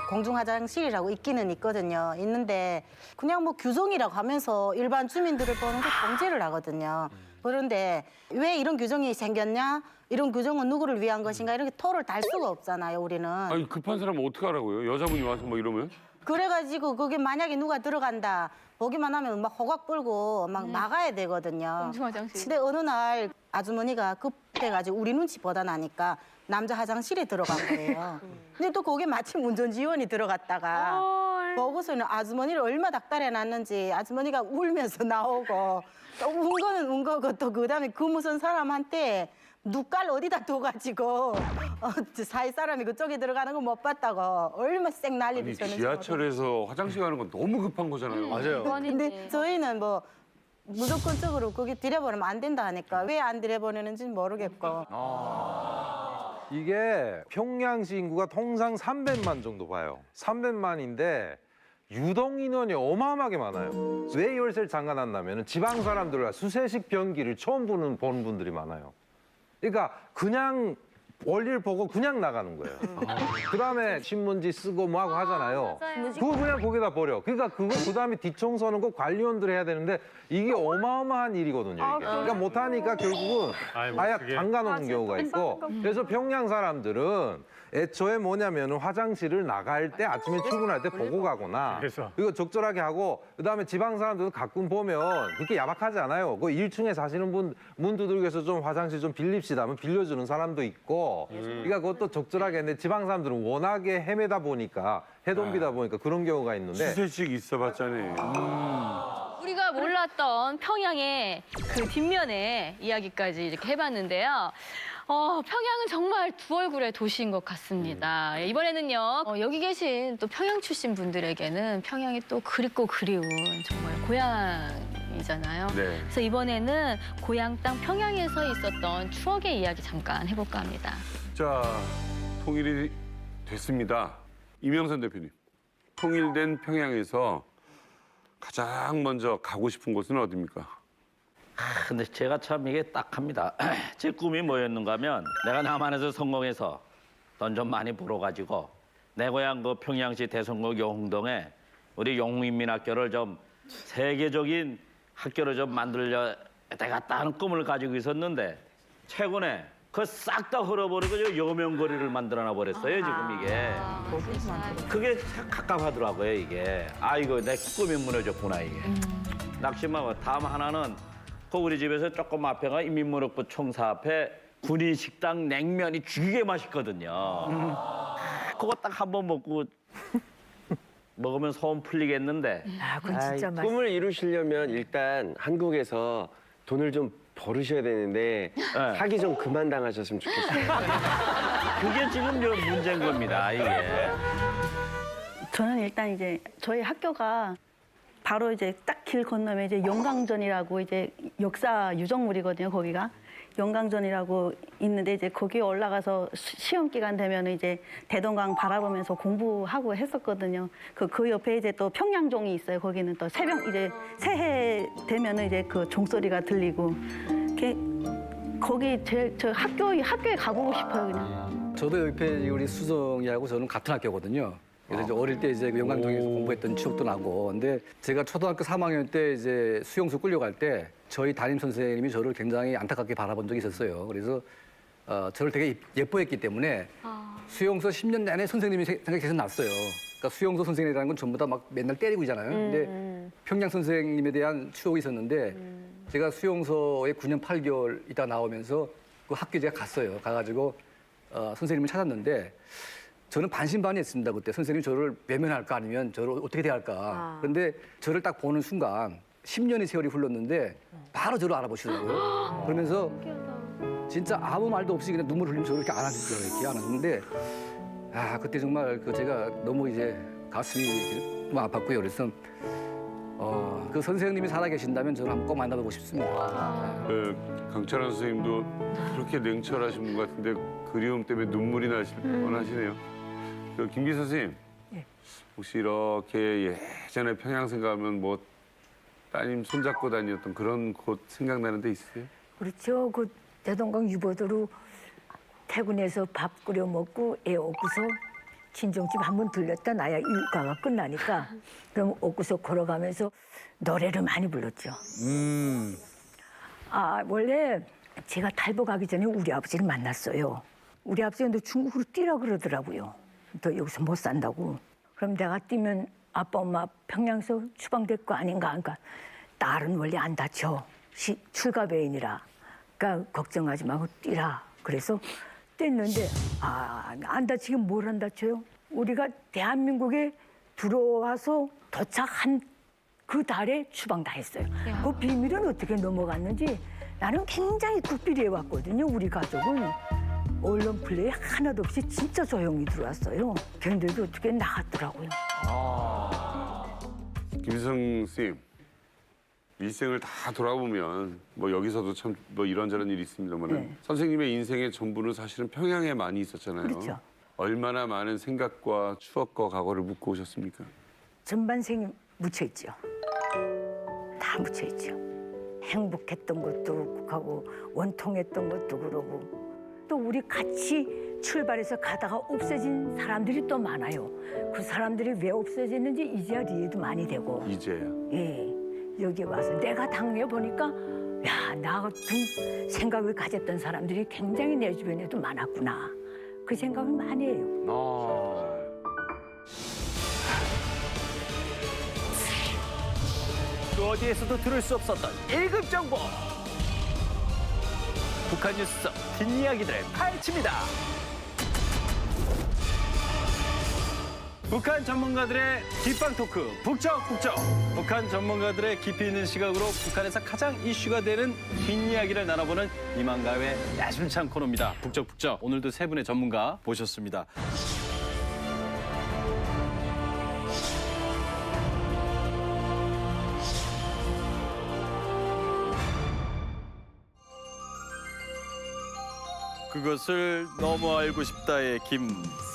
S2: 공중 화장실이라고 있기는 있거든요. 있는데 그냥 뭐 규정이라고 하면서 일반 주민들을 보는 게 통제를 하거든요. 그런데 왜 이런 규정이 생겼냐? 이런 규정은 누구를 위한 것인가? 이렇게 토를 달 수가 없잖아요, 우리는.
S6: 아니 급한 사람은 어떻게 하라고요? 여자분이 와서 뭐 이러면?
S2: 그래가지고 그게 만약에 누가 들어간다 보기만 하면 막 호각 불고 막 막아야 되거든요.
S3: 공중 화장실.
S2: 근데 어느 날 아주머니가 급해가지고 우리 눈치 보다 나니까 남자 화장실에 들어간 거예요. 근데 또 거기 마침 운전지원이 들어갔다가 보고서는 아주머니를 얼마 닥달해놨는지 아주머니가 울면서 나오고 또 운 거는 운 거고 또 그다음에 그 무슨 사람한테 눈깔 어디다 둬가지고 사이 사람이 그쪽에 들어가는 거 못 봤다고 얼마 쌩 난리를
S6: 아니
S2: 쳤는지.
S6: 지하철에서 화장실 가는 건 너무 급한 거잖아요.
S2: 근데 저희는 뭐 무조건적으로 거기 들여보내면 안 된다 하니까 왜 안 들여보내는지는 모르겠고.
S14: 이게 평양시 인구가 통상 300만 정도 봐요. 300만인데 유동 인원이 어마어마하게 많아요. 왜 열쇠를 잠가놨냐면 지방 사람들과 수세식 변기를 처음 보는 분들이 많아요. 그러니까 그냥 원리를 보고 그냥 나가는 거예요. 그다음에 신문지 쓰고 뭐 하고 하잖아요. 그거 그냥 거기다 버려. 그러니까 그다음에 뒷청소는 꼭 관리원들이 해야 되는데 이게 어마어마한 일이거든요. 이게. 그러니까 못하니까 결국은 아예 잠가놓는 경우가 있고. 그래서 평양 사람들은 애초에 뭐냐면은 화장실을 나갈 때 아침에 출근할 때 보고 가거나 이거 적절하게 하고 그다음에 지방 사람들도 가끔 보면 그렇게 야박하지 않아요. 그 1층에 사시는 분들께서 좀 화장실 좀 빌립시다 하면 빌려주는 사람도 있고 그러니까 그것도 적절하게 했는데 지방 사람들은 워낙에 헤매다 보니까 해동비다 보니까 그런 경우가 있는데
S6: 수세식 있어봤자네.
S3: 우리가 몰랐던 평양의 그 뒷면의 이야기까지 이렇게 해봤는데요. 평양은 정말 두 얼굴의 도시인 것 같습니다. 이번에는요, 여기 계신 또 평양 출신 분들에게는 평양이 또 그립고 그리운 정말 고향이잖아요.
S6: 네.
S3: 그래서 이번에는 고향 땅 평양에서 있었던 추억의 이야기 잠깐 해볼까 합니다.
S6: 자, 통일이 됐습니다. 이명선 대표님, 통일된 평양에서 가장 먼저 가고 싶은 곳은 어디입니까?
S13: 근데 제가 참 이게 딱합니다. 제 꿈이 뭐였는가 하면 내가 남한에서 성공해서 돈 좀 많이 벌어가지고 내 고향 그 평양시 대성구 영흥동에 우리 영흥인민학교를 좀 세계적인 학교를 좀 만들려 되겠다 하는 꿈을 가지고 있었는데 최근에 그 싹 다 흘러버리고 여명거리를 만들어놔 버렸어요 지금 이게. 그게 갑갑하더라고요 이게. 아이고 내 꿈이 무너졌구나 이게. 낙심하고 다음 하나는 그 우리 집에서 조금 앞에가 인민무력부 총사 앞에 군인 식당 냉면이 죽이게 맛있거든요. 그거 딱 한 번 먹고 먹으면 소원 풀리겠는데.
S5: 그건 진짜 맛있어.
S8: 꿈을 이루시려면 일단 한국에서 돈을 좀 벌으셔야 되는데 사기 좀 그만 당하셨으면 좋겠어요.
S13: 그게 지금 문제인 겁니다 이게.
S16: 저는 일단 이제 저희 학교가 바로 이제 딱 길 건너면 이제 영광전이라고 이제 역사 유적물이거든요. 거기가 영광전이라고 있는데 이제 거기 올라가서 시험 기간 되면 이제 대동강 바라보면서 공부하고 했었거든요. 그 옆에 이제 또 평양종이 있어요. 거기는 또 새벽 이제 새해 되면은 이제 그 종소리가 들리고 거기 저 학교에 가보고 싶어요 그냥.
S4: 저도 옆에 우리 수정이하고 저는 같은 학교거든요. 그래서 이제 어릴 때 이제 영광동에서 공부했던 추억도 나고. 근데 제가 초등학교 3학년 때 이제 수용소 끌려갈 때 저희 담임 선생님이 저를 굉장히 안타깝게 바라본 적이 있었어요. 그래서 저를 되게 예뻐했기 때문에 수용소 10년 내내 선생님이 생각이 계속 났어요. 그러니까 수용소 선생님이라는 건 전부 다 막 맨날 때리고 있잖아요. 근데 평양 선생님에 대한 추억이 있었는데 제가 수용소에 9년 8개월 있다 나오면서 그 학교에 제가 갔어요. 가가지고 선생님을 찾았는데 저는 반신반의했습니다. 그때 선생님이 저를 외면할까 아니면 저를 어떻게 대할까. 그런데 저를 딱 보는 순간 10년의 세월이 흘렀는데 바로 저를 알아보시더라고요. 그러면서 진짜 아무 말도 없이 그냥 눈물 흘리면서 저를 이렇게 안아주더라고요. 이렇게 안았는데 그때 정말 제가 너무 이제 가슴이 좀 아팠고요. 그래서 그 선생님이 살아계신다면 저는 한번 꼭 만나보고 싶습니다.
S6: 강철환 선생님도 그렇게 냉철하신 분 같은데 그리움 때문에 눈물이 나실 뻔하시네요. 김기 선생님, 혹시 이렇게 예전에 평양 생각하면 뭐 따님 손잡고 다녔던 그런 곳 생각나는 데 있으세요?
S5: 그렇죠. 그 대동강 유보도로 퇴근해서 밥 끓여 먹고 애 업고서 친정집 한번 들렸다 나야 일과가 끝나니까 그럼 업고서 걸어가면서 노래를 많이 불렀죠. 원래 제가 탈북하기 전에 우리 아버지를 만났어요. 우리 아버지가 너 중국으로 뛰라 그러더라고요. 너 여기서 못 산다고. 그럼 내가 뛰면 아빠 엄마 평양에서 추방될 거 아닌가. 그러니까 딸은 원래 안 다쳐. 출가배인이라. 그러니까 걱정하지 말고 뛰라. 그래서 뗐는데 안 다치긴 뭘 안 다쳐요? 우리가 대한민국에 들어와서 도착한 그 달에 추방 다 했어요. 그 비밀은 어떻게 넘어갔는지 나는 굉장히 국비리해 왔거든요. 우리 가족은 언론 플레이 하나도 없이 진짜 조용히 들어왔어요. 걔네들도 어떻게 나갔더라고요.
S6: 김희성 쌤, 일생을 다 돌아보면 뭐 여기서도 참 뭐 이런저런 일이 있습니다만 선생님의 인생의 전부는 사실은 평양에 많이 있었잖아요.
S5: 그렇죠.
S6: 얼마나 많은 생각과 추억과 과거를 묻고 오셨습니까?
S5: 전반생이 묻혀있죠. 다 묻혀있죠. 행복했던 것도 하고 원통했던 것도 그러고 또 우리 같이 출발해서 가다가 없어진 사람들이 또 많아요. 그 사람들이 왜 없어졌는지 이제야 이해도 많이 되고.
S6: 이제야.
S5: 예. 여기 와서 내가 당해 보니까 야, 나 같은 생각을 가졌던 사람들이 굉장히 내 주변에도 많았구나. 그 생각을 많이 해요.
S17: 그 어디에서도 들을 수 없었던 1급 정보. 북한 뉴스 속 뒷이야기들을 파헤칩니다. 북한 전문가들의 뒷방 토크, 북적북적. 북한 전문가들의 깊이 있는 시각으로 북한에서 가장 이슈가 되는 뒷이야기를 나눠보는 이만가의 야심찬 코너입니다. 북적북적. 오늘도 세 분의 전문가 모셨습니다. 그것을 너무 알고 싶다의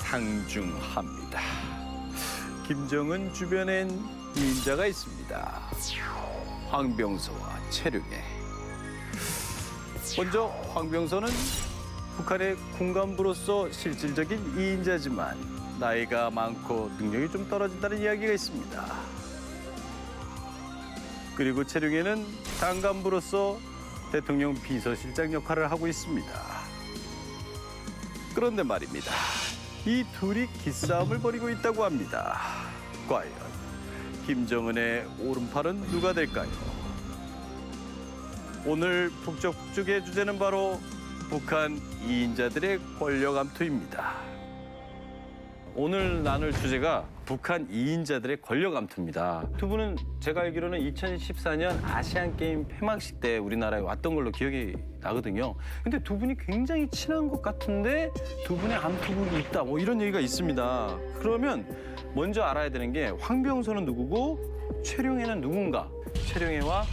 S17: 김상중하입니다. 김정은 주변엔 이인자가 있습니다. 황병서와 최룡해. 먼저 황병서는 북한의 군간부로서 실질적인 이인자지만 나이가 많고 능력이 좀 떨어진다는 이야기가 있습니다. 그리고 최룡해는 당간부로서 대통령 비서실장 역할을 하고 있습니다. 그런데 말입니다. 이 둘이 기싸움을 벌이고 있다고 합니다. 과연 김정은의 오른팔은 누가 될까요? 오늘 북적북적의 주제는 바로 북한 이인자들의 권력 암투입니다. 오늘 나눌 주제가 북한 이인자들의 권력 암투입니다. 두 분은 제가 알기로는 2014년 아시안게임 폐막식 때 우리나라에 왔던 걸로 기억이 나거든요. 근데 두 분이 굉장히 친한 것 같은데 두 분의 암투국이 있다, 뭐 이런 얘기가 있습니다. 그러면 먼저 알아야 되는 게 황병서는 누구고 최룡해는 누군가? 최룡해와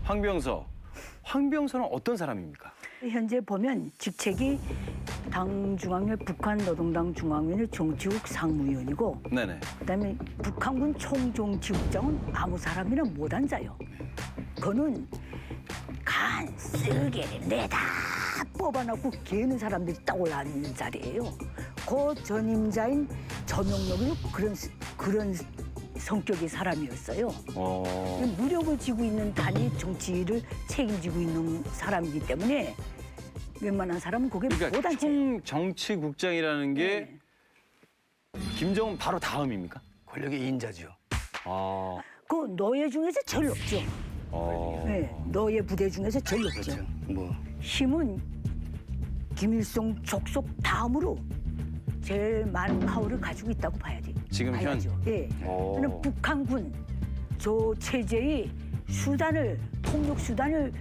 S17: 황병서. 황병서는 어떤 사람입니까?
S5: 현재 보면 직책이 당 중앙회 북한 노동당 중앙위원회 정치국 상무위원이고,
S17: 네네.
S5: 그다음에 북한군 총정치국장은 아무 사람이나 못 앉아요. 그는 간 쓰게 내다 뽑아놓고 개는 사람들이 딱 올라앉는 자리예요. 그 전임자인 저명록이 그런 성격의 사람이었어요. 무력을 쥐고 있는 단위 정치를 책임지고 있는 사람이기 때문에 웬만한 사람은 그게 못
S17: 그러니까
S5: 앉아요.
S17: 총정치국장이라는 게 김정은 바로 다음입니까?
S4: 권력의 이인자죠.
S5: 그 노예 중에서 제일 높죠. 네, 노예 부대 중에서 제일 높죠.
S4: 그렇죠. 뭐
S5: 힘은 김일성 족속 다음으로 제일 많은 파워를 가지고 있다고 봐야지.
S17: 지금 현?
S5: 예. 그는 북한군 저 체제의 폭력 수단을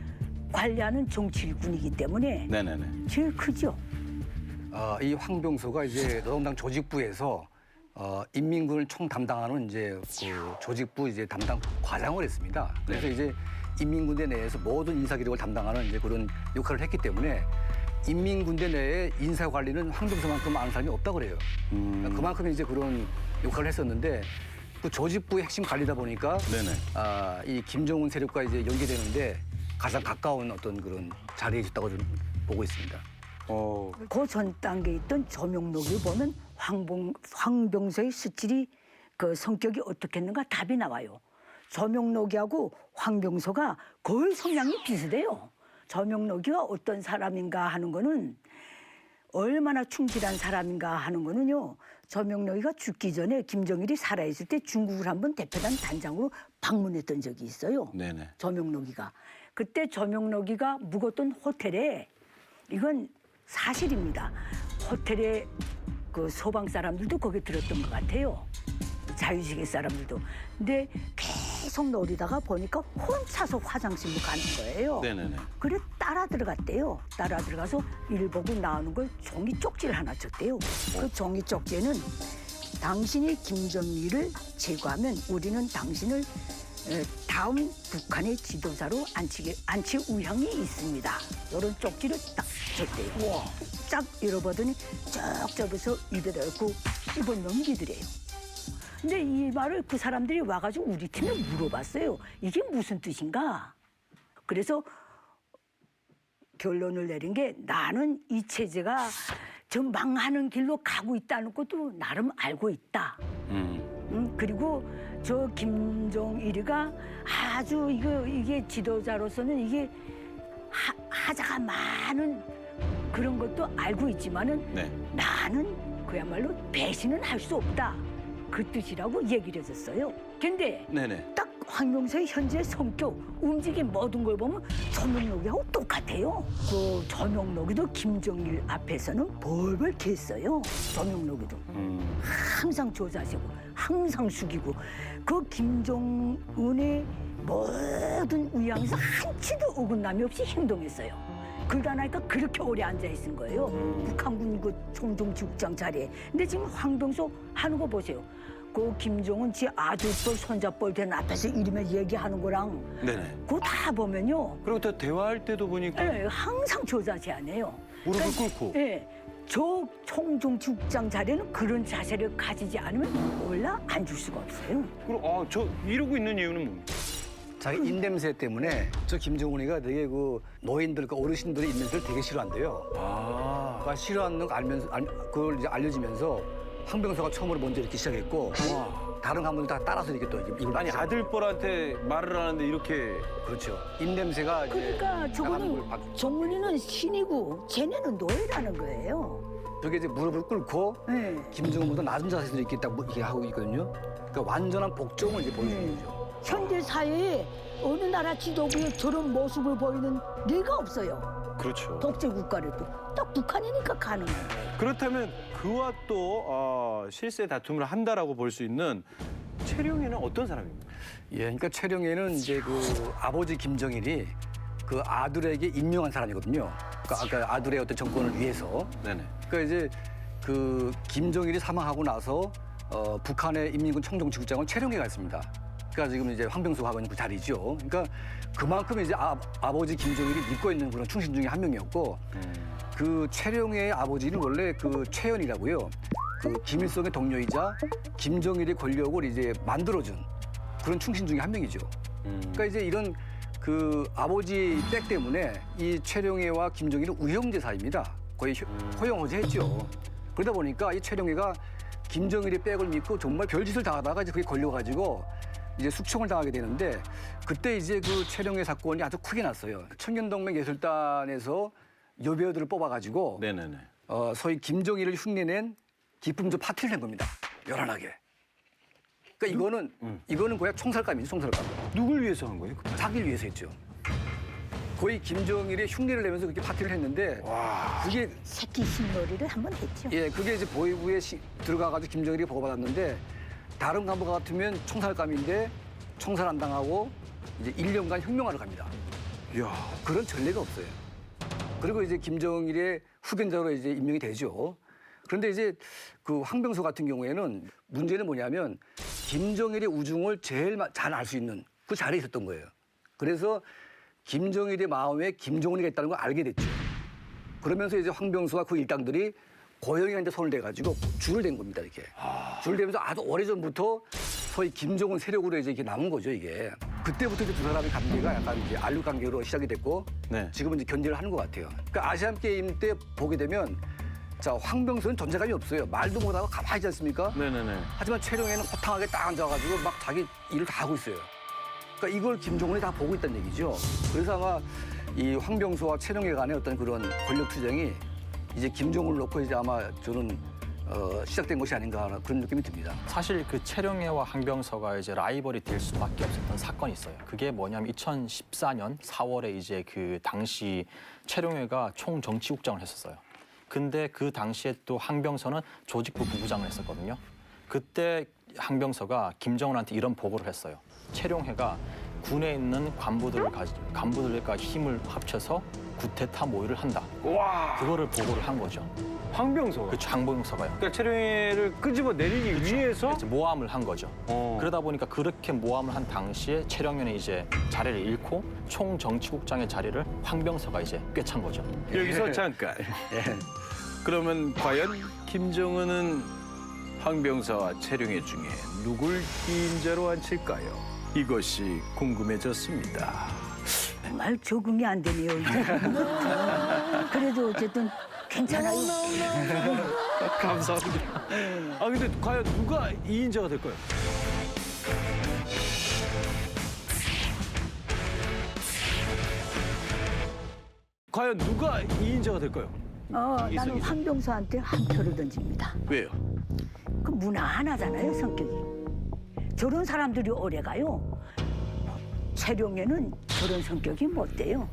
S5: 관리하는 정치군이기 때문에
S17: 네네네.
S5: 제일 크죠.
S4: 이 황병서가 이제 노동당 조직부에서 인민군을 총 담당하는 이제 그 조직부 이제 담당 과장을 했습니다. 그래서 이제 인민군대 내에서 모든 인사기록을 담당하는 이제 그런 역할을 했기 때문에 인민군대 내에 인사 관리는 황병서만큼 아는 사람이 없다 그래요. 그만큼 이제 그런 역할을 했었는데 그 조직부의 핵심 관리다 보니까 이 김정은 세력과 이제 연계되는데 가장 가까운 어떤 그런 자리에 있다고 저는 보고 있습니다.
S5: 그 전 단계에 있던 조명록을 보면 황병서의 스킬이 그 성격이 어떻겠는가 답이 나와요. 조명록이하고 황병서가 거의 성향이 비슷해요. 저명록이가 어떤 사람인가 하는 거는 얼마나 충실한 사람인가 하는 거는요. 저명록이가 죽기 전에 김정일이 살아있을 때 중국을 한번 대표단 단장으로 방문했던 적이 있어요.
S17: 네네.
S5: 저명록이가. 그때 저명록이가 묵었던 호텔에 이건 사실입니다. 호텔에 그 소방 사람들도 거기 들었던 것 같아요. 자유시계 사람들도. 근데 계속 노리다가 보니까 혼자서 화장실로 가는 거예요.
S17: 네네네.
S5: 그래 따라 들어갔대요. 따라 들어가서 일 보고 나오는 걸 종이 쪽지를 하나 줬대요. 그 종이 쪽지에는 당신이 김정일을 제거하면 우리는 당신을 다음 북한의 지도자로 안칠 의향이 있습니다. 이런 쪽지를 딱 줬대요. 쫙 열어보더니 쭉 접어서 입에 넣고 씹어 넘기더래요. 근데 이 말을 그 사람들이 와가지고 우리 팀에 물어봤어요. 이게 무슨 뜻인가? 그래서 결론을 내린 게 나는 이 체제가 저 망하는 길로 가고 있다는 것도 나름 알고 있다. 그리고 저 김정일이가 아주 이게 지도자로서는 이게 하자가 많은 그런 것도 알고 있지만은
S17: 네.
S5: 나는 그야말로 배신은 할 수 없다. 그 뜻이라고 얘기를 해줬어요. 근데
S17: 네네.
S5: 딱 황명수의 현재 성격, 움직임 모든 걸 보면 저명록이하고 똑같아요. 그 저명록이도 김정일 앞에서는 벌벌 겠어요. 저명록이도. 항상 조자세고 항상 숙이고 그 김정은의 모든 의향에서 한치도 어긋남이 없이 행동했어요. 그러다 나니까 그렇게 오래 앉아있은 거예요. 북한군 그 총정지국장 자리에. 근데 지금 황병수 하는 거 보세요. 그 김정은 지 아들뻘 손자뻘 된 앞에서 이름에 얘기하는 거랑
S17: 네네.
S5: 그거 다 보면요.
S17: 그리고 또 대화할 때도 보니까
S5: 네, 항상 조자세하네요.
S17: 무릎을 꿇고.
S5: 네, 저 총정지국장 자리에는 그런 자세를 가지지 않으면 올라 앉을 수가 없어요.
S17: 그럼 저 이러고 있는 이유는 뭡니까?
S4: 자기 입냄새 때문에 저 김정은이가 되게 그 노인들, 그 어르신들의 입냄새를 되게 싫어한대요. 그러니까 싫어하는 거 알면서 그걸 이제 알려지면서 황병서가 처음으로 먼저 이렇게 시작했고 다른 간부들 다 따라서 이렇게 또 입을
S17: 아니 아들뻘한테 말을 하는데 이렇게
S4: 그렇죠. 입냄새가 이제
S5: 그러니까 저거는 정문이는 신이고 쟤네는 노예라는 거예요.
S4: 저게 이제 무릎을 꿇고
S5: 네.
S4: 김정은보다 낮은 자세에서 이렇게 딱 이렇게 하고 있거든요. 그러니까 완전한 복종을 이제 보여주는 거죠.
S5: 현대 사회에 어느 나라 지도부에 저런 모습을 보이는 리가 없어요.
S17: 그렇죠.
S5: 독재 국가라도 딱 북한이니까 가능해요.
S17: 그렇다면 그와 또 실세 다툼을 한다라고 볼 수 있는 최룡해는 어떤 사람입니까?
S4: 예, 그러니까 최룡해는 이제 그 아버지 김정일이 그 아들에게 임명한 사람이거든요. 그러니까 아까 아들의 어떤 정권을 위해서.
S17: 네네.
S4: 그러니까 이제 그 김정일이 사망하고 나서 북한의 인민군 총정지국장은 최룡해가 있습니다. 그러니까 지금 이제 황병수가 하고 있는 그 자리죠. 그러니까 그만큼 이제 아버지 김정일이 믿고 있는 그런 충신 중에 한 명이었고 그 최룡해의 아버지는 원래 그 최연이라고요. 그 김일성의 동료이자 김정일의 권력을 이제 만들어준 그런 충신 중에 한 명이죠. 그러니까 이제 이런 그 아버지 백 때문에 이 최룡해와 김정일은 우형제 사이입니다. 거의 호영호재했죠. 그러다 보니까 이 최룡해가 김정일의 백을 믿고 정말 별짓을 다 하다가 이제 그게 걸려가지고 이제 숙청을 당하게 되는데 그때 이제 그 최룡해 사건이 아주 크게 났어요. 청년동맹 예술단에서 여배우들을 뽑아가지고
S17: 네네네.
S4: 소위 김정일을 흉내낸 기쁨조 파티를 낸 겁니다. 요란하게. 그러니까 이거는 거의 총살감이죠, 총살감.
S17: 누굴 위해서 한 거예요?
S4: 자기를 위해서 했죠. 거의 김정일의 흉내를 내면서 그렇게 파티를 했는데 그게
S5: 새끼 신놀이를 한번 했죠.
S4: 예, 그게 이제 보위부에 들어가가지고 김정일이 보고받았는데 다른 간부 같으면 총살감인데 총살 안 당하고 이제 1년간 혁명하러 갑니다.
S17: 이야.
S4: 그런 전례가 없어요. 그리고 이제 김정일의 후견자로 이제 임명이 되죠. 그런데 이제 그 황병수 같은 경우에는 문제는 뭐냐면 김정일의 우중을 제일 잘 알 수 있는 그 자리에 있었던 거예요. 그래서 김정일의 마음에 김정은이가 있다는 걸 알게 됐죠. 그러면서 이제 황병수와 그 일당들이 고영이한테 손을 대가지고 줄을 댄 겁니다, 이렇게. 줄을 대면서 아주 오래전부터 소위 김정은 세력으로 이제 이렇게 남은 거죠, 이게. 그때부터 이제 두 사람의 관계가 약간 이제 알력 관계로 시작이 됐고, 지금은 이제 견제를 하는 것 같아요. 그러니까 아시안 게임 때 보게 되면, 자, 황병수는 존재감이 없어요. 말도 못하고 가만히 있지 않습니까?
S17: 네네네.
S4: 하지만 최룡해는 호탕하게 딱 앉아가지고 막 자기 일을 다 하고 있어요. 그러니까 이걸 김정은이 다 보고 있다는 얘기죠. 그래서 아마 이 황병소와 최룡해 간의 어떤 그런 권력 투쟁이 이제 김정은을 놓고 이제 아마 저는 시작된 것이 아닌가 하는 그런 느낌이 듭니다.
S20: 사실 그 최룡해와 황병서가 이제 라이벌이 될 수밖에 없었던 사건이 있어요. 그게 뭐냐면 2014년 4월에 이제 그 당시 최룡해가 총정치국장을 했었어요. 근데 그 당시에 또 황병서는 조직부 부부장을 했었거든요. 그때 황병서가 김정은한테 이런 보고를 했어요. 최룡해가 군에 있는 간부들과 힘을 합쳐서 구테타 모의를 한다.
S6: 와.
S20: 그거를 보고를 한 거죠.
S17: 황병서가?
S20: 그렇죠. 황병서가요.
S17: 그러니까 최룡해를 끄집어 내리기
S20: 그렇죠.
S17: 위해서
S20: 그렇죠. 모함을 한 거죠. 그러다 보니까 그렇게 모함을 한 당시에 최룡해는 이제 자리를 잃고 총정치국장의 자리를 황병서가 이제 꿰찬 거죠.
S17: 여기서 잠깐. 그러면 과연 김정은은 황병서와 최룡해 중에 누굴 임자로 앉힐까요? 이것이 궁금해졌습니다.
S5: 정말 적응이 안 되네요. 이제. 그래도 어쨌든 괜찮아요.
S17: 감사합니다. 아 근데 과연 누가 2인자가 될까요? 과연 누가 2인자가 될까요?
S5: 나는 황병서한테 한 표를 던집니다.
S17: 왜요?
S5: 그 무난하잖아요, 성격이. 저런 사람들이 오래 가요. 최룡해는 저런 성격이 못 돼요.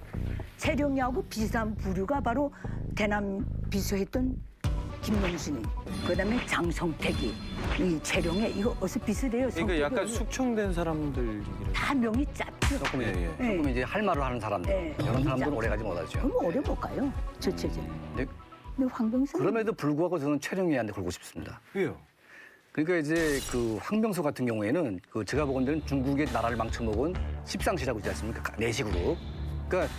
S5: 최룡해하고 비슷한 부류가 바로 대남 비서했던 김용순이, 그다음에 장성택이, 이 최룡해 이거 어서 비슷해요.
S17: 그러니까 약간 숙청된 사람들
S5: 다 명이 짧죠.
S4: 조금 이제 할 말을 하는 사람들 이런 사람들은 오래 가지 못하죠.
S5: 그럼 오래 못 가요. 저 체제는.
S4: 네.
S5: 근데 황병서
S4: 그럼에도 불구하고 저는 최룡해한테 걸고 싶습니다.
S17: 왜요?
S4: 그러니까 이제 그 황병서 같은 경우에는 그 제가 보건대는 중국의 나라를 망쳐먹은 십상시라고 있지 않습니까? 내식으로. 그러니까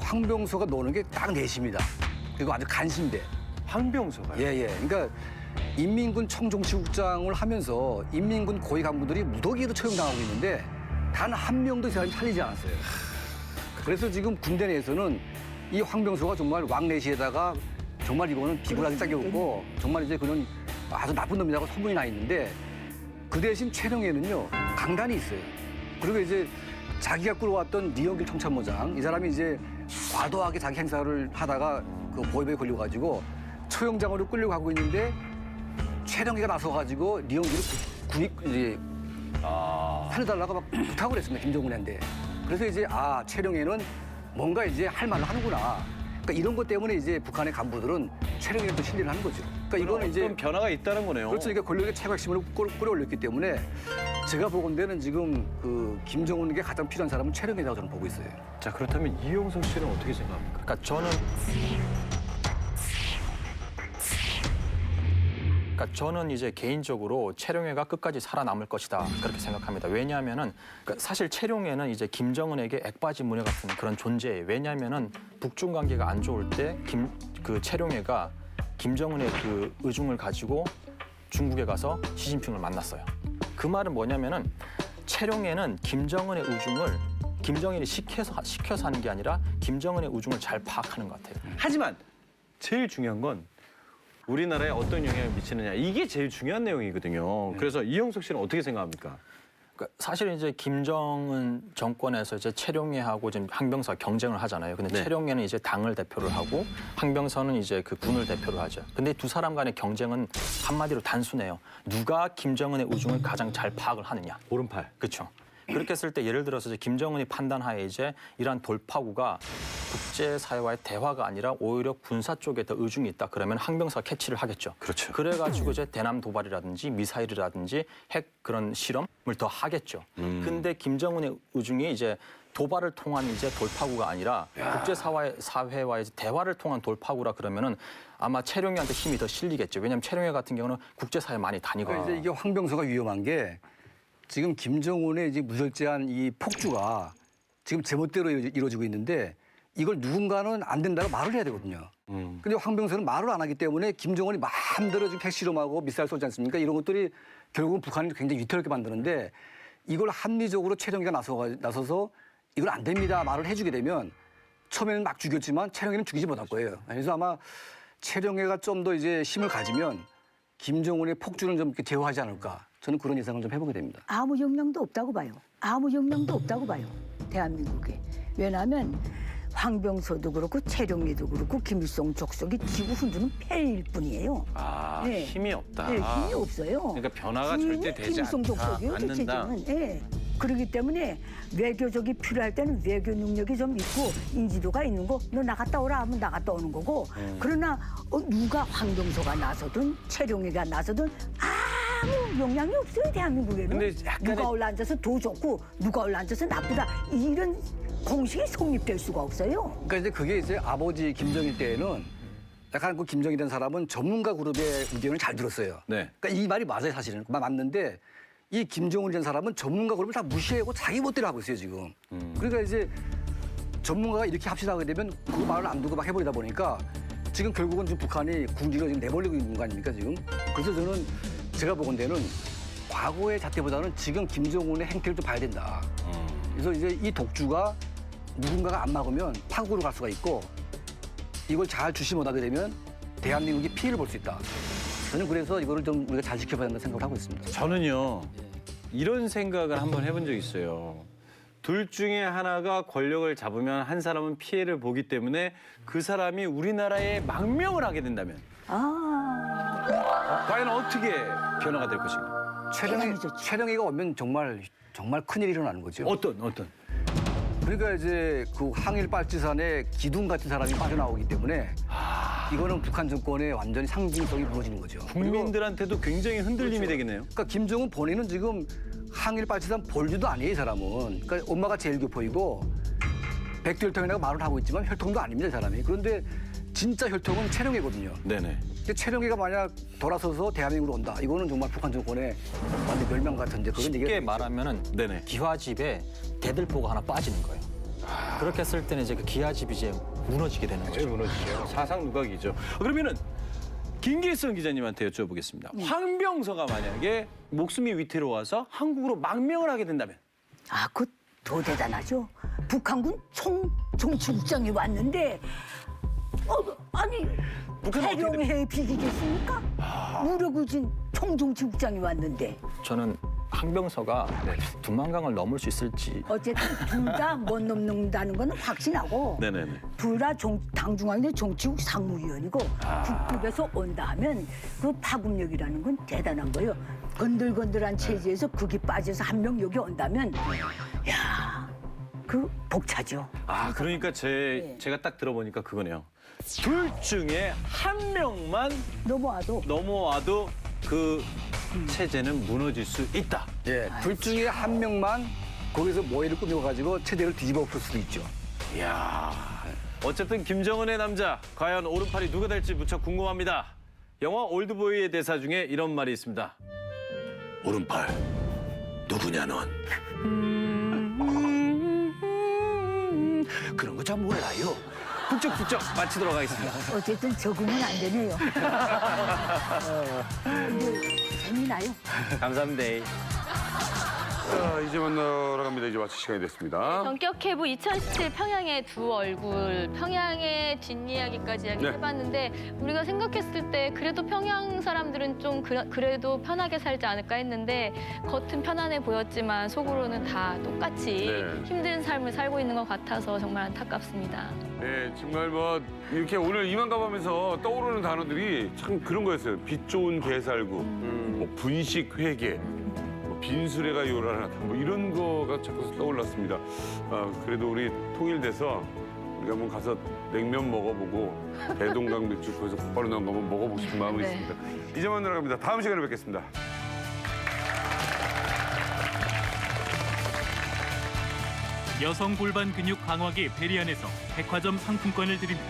S4: 황병서가 노는 게 딱 내십니다. 그리고 아주 간신배.
S17: 황병서가요?
S4: 예. 그러니까 인민군 총정치국장을 하면서 인민군 고위 간부들이 무더기에도 처형당하고 있는데 단 한 명도 이 사람이 살리지 않았어요. 그래서 지금 군대 내에서는 이 황병서가 정말 왕내시에다가 정말 이거는 비굴하게 짝이 없고 정말 이제 그는 아주 나쁜 놈이라고 소문이 나 있는데 그 대신 최룡해는요 강단이 있어요. 그리고 이제 자기가 끌어왔던 리영길 청참모장 이 사람이 이제 과도하게 자기 행사를 하다가 그 보위부에 걸려가지고 처형장으로 끌려가고 있는데 최룡해가 나서가지고 리영길을 이제 살려달라고 막 부탁을 했습니다. 김정은한테. 그래서 이제 최룡해는 뭔가 이제 할 말을 하는구나. 그러니까 이런 것 때문에 이제 북한의 간부들은 최룡해를 또 신뢰를 하는 거죠. 그러니까 이거는 이제
S17: 변화가 있다는 거네요.
S4: 그렇죠. 그러니까 권력의 최고핵심을 끌어올렸기 때문에 제가 보건대는 지금 그 김정은에게 가장 필요한 사람은 최룡해라고 저는 보고 있어요.
S17: 자 그렇다면 이용석 씨는 어떻게 생각합니까?
S20: 그러니까 저는 이제 개인적으로 최룡해가 끝까지 살아남을 것이다 그렇게 생각합니다. 왜냐하면은 그러니까 사실 최룡해는 이제 김정은에게 액바지 무녀 같은 그런 존재예요. 왜냐하면은 북중 관계가 안 좋을 때 그 최룡해가 김정은의 그 의중을 가지고 중국에 가서 시진핑을 만났어요. 그 말은 뭐냐면은 최룡해는 김정은의 의중을 김정일이 시켜서 하는 게 아니라 김정은의 의중을 잘 파악하는 것 같아요.
S17: 하지만 제일 중요한 건 우리나라에 어떤 영향을 미치느냐 이게 제일 중요한 내용이거든요. 그래서 이용석 씨는 어떻게 생각합니까?
S20: 그러니까 사실 이제 김정은 정권에서 이제 최룡해하고 지금 황병서가 경쟁을 하잖아요. 근데 최룡해는 이제 당을 대표를 하고 황병서는 이제 그 군을 대표를 하죠. 근데 두 사람 간의 경쟁은 한마디로 단순해요. 누가 김정은의 의중을 가장 잘 파악을 하느냐.
S17: 오른팔.
S20: 그렇죠. 그렇게 했을 때 예를 들어서 이제 김정은이 판단하에 이제 이러한 돌파구가 국제사회와의 대화가 아니라 오히려 군사 쪽에 더 의중이 있다. 그러면 황병서가 캐치를 하겠죠.
S17: 그렇죠.
S20: 그래가지고 이제 대남 도발이라든지 미사일이라든지 핵 그런 실험을 더 하겠죠. 근데 김정은의 의중이 이제 도발을 통한 이제 돌파구가 아니라 국제사회와의 대화를 통한 돌파구라 그러면은 아마 최룡해한테 힘이 더 실리겠죠. 왜냐하면 최룡해 같은 경우는 국제사회 많이 다니거든요.
S4: 그러니까 이제 이게 황병서가 위험한 게 지금 김정은의 이제 무절제한 이 폭주가 지금 제멋대로 이루어지고 있는데 이걸 누군가는 안 된다고 말을 해야 되거든요. 근데 황병서는 말을 안 하기 때문에 김정은이 마음대로 지금 핵실험하고 미사일 쏘지 않습니까? 이런 것들이 결국은 북한을 굉장히 위태롭게 만드는데 이걸 합리적으로 최룡해가 나서서 이걸 안 됩니다 말을 해주게 되면 처음에는 막 죽였지만 최룡해는 죽이지 못할 거예요. 그래서 아마 최룡해가 좀 더 이제 힘을 가지면 김정은의 폭주는 좀 이렇게 제어하지 않을까. 저는 그런 예상을 좀 해보게 됩니다.
S5: 아무 영향도 없다고 봐요. 아무 영향도 없다고 봐요. 대한민국에. 왜냐하면 황병서도 그렇고 최룡해도 그렇고 김일성 족속이 지구 흔드는 폐일 뿐이에요.
S17: 아,
S5: 네.
S17: 힘이 없다.
S5: 네, 힘이 없어요.
S17: 그러니까 변화가 절대 되지
S5: 김일성 족속이요,
S17: 않는다.
S5: 대체적은. 예. 그렇기 때문에 외교적이 필요할 때는 외교 능력이 좀 있고 인지도가 있는 거 너 나갔다 오라 하면 나갔다 오는 거고 그러나 누가 황병서가 나서든 최룡해가 나서든 아무 영향이 없어요 대한민국에는.
S17: 근데 약간의-
S5: 누가 올라앉아서 더 좋고 누가 올라앉아서 나쁘다 이런 공식이 성립될 수가 없어요.
S4: 그러니까 이제 그게 이제 아버지 김정일 때에는 약간 그 김정일이라는 사람은 전문가 그룹의 의견을 잘 들었어요.
S17: 네.
S4: 그러니까 이 말이 맞아요 사실은. 맞는데 이 김정일이라는 사람은 전문가 그룹을 다 무시하고 자기 멋대로 하고 있어요 지금. 그러니까 이제 전문가가 이렇게 합시다 하게 되면 그 말을 안 두고 막 해버리다 보니까 지금 결국은 지금 북한이 궁지로 지금 내버리고 있는 거 아닙니까 지금. 그래서 저는 제가 보건대는 과거의 잣대보다는 지금 김정은의 행태를 좀 봐야 된다. 그래서 이제 이 독주가 누군가가 안 막으면 파국으로 갈 수가 있고 이걸 잘 주시 못하게 되면 대한민국이 피해를 볼 수 있다. 저는 그래서 이거를 좀 우리가 잘 지켜봐야 한다는 생각을 하고 있습니다.
S17: 저는요 이런 생각을 한번 해본 적이 있어요. 둘 중에 하나가 권력을 잡으면 한 사람은 피해를 보기 때문에 그 사람이 우리나라에 망명을 하게 된다면 과연 어떻게 변화가 될 것인가?
S4: 최령이가 오면 정말 큰일이 일어나는 거죠.
S17: 어떤?
S4: 그러니까 이제 그 항일 빨치산에 기둥 같은 사람이 빠져나오기 때문에 이거는 북한 정권의 완전히 상징성이 무너지는 거죠.
S17: 국민들한테도 굉장히 흔들림이 되겠네요.
S4: 그러니까 김정은 본인은 지금 항일 빨치산 볼주도 아니에요, 이 사람은. 그러니까 엄마가 제일 교포이고 백두혈통이라고 말을 하고 있지만 혈통도 아닙니다, 이 사람이. 그런데 진짜 혈통은 최령해거든요.
S17: 네네.
S4: 최령해가 만약 돌아서서 대한민국으로 온다. 이거는 정말 북한 정권의 완전 멸망 같은데 그런 얘기가
S20: 쉽게 말하면은 기와집에 대들보가 하나 빠지는 거예요. 그렇게 했을 때는 이제 그 기와집이 이제 무너지게 되는 거죠.
S17: 무너지죠. 사상 누각이죠. 그러면은 김기성 기자님한테 여쭤보겠습니다. 황병서가 만약에 목숨이 위태로워서 한국으로 망명을 하게 된다면?
S5: 아, 그 더 대단하죠. 북한군 총정치국장이 왔는데 아니 해경회에 비기겠습니까? 무력의진 총정치국장이 왔는데
S20: 저는 황병서가 두만강을 넘을 수 있을지
S5: 어쨌든 둘 다 못 넘는다는 건 확신하고
S17: 네네네.
S5: 둘 다 당중앙의 정치국 상무위원이고 국급에서 온다 하면 그 파급력이라는 건 대단한 거예요. 건들건들한 체제에서 극이 빠져서 한 명 여기 온다면 야, 그 복차죠.
S17: 아, 그러니까 제가 딱 들어보니까 그거네요. 둘 중에 한 명만 넘어와도 그 체제는 무너질 수 있다.
S4: 예, 둘 중에 한 명만 거기서 모해를 꾸며가지고 체제를 뒤집어 엎을 수도 있죠.
S17: 이야. 어쨌든 김정은의 남자, 과연 오른팔이 누가 될지 무척 궁금합니다. 영화 올드보이의 대사 중에 이런 말이 있습니다. 오른팔, 누구냐 넌?
S4: 그런 거 잘 몰라요.
S17: 북적북적 마치도록 하겠습니다.
S5: 어쨌든 적응은 안 되네요. 근데 재미나요.
S17: 감사합니다.
S6: 자, 이제 만나러 갑니다. 이제 마칠 시간이 됐습니다.
S10: 전격해부 2017 평양의 두 얼굴, 평양의 뒷이야기까지 이야기해봤는데 우리가 생각했을 때 그래도 평양 사람들은 좀 그래도 편하게 살지 않을까 했는데 겉은 편안해 보였지만 속으로는 다 똑같이 힘든 삶을 살고 있는 것 같아서 정말 안타깝습니다.
S6: 네, 정말 뭐 이렇게 오늘 이만가보면서 떠오르는 단어들이 참 그런 거였어요. 빛 좋은 개살구, 뭐 분식 회계, 뭐 빈수레가 요란하다, 뭐 이런 거가 자꾸 떠올랐습니다. 그래도 우리 통일돼서 우리가 한번 가서 냉면 먹어보고 대동강 맥주 거기서 곧바로 나온 거 한번 먹어보고 싶은 마음이 있습니다. 이제 만나러 갑니다. 다음 시간에 뵙겠습니다.
S21: 여성 골반 근육 강화기 베리안에서 백화점 상품권을 드립니다.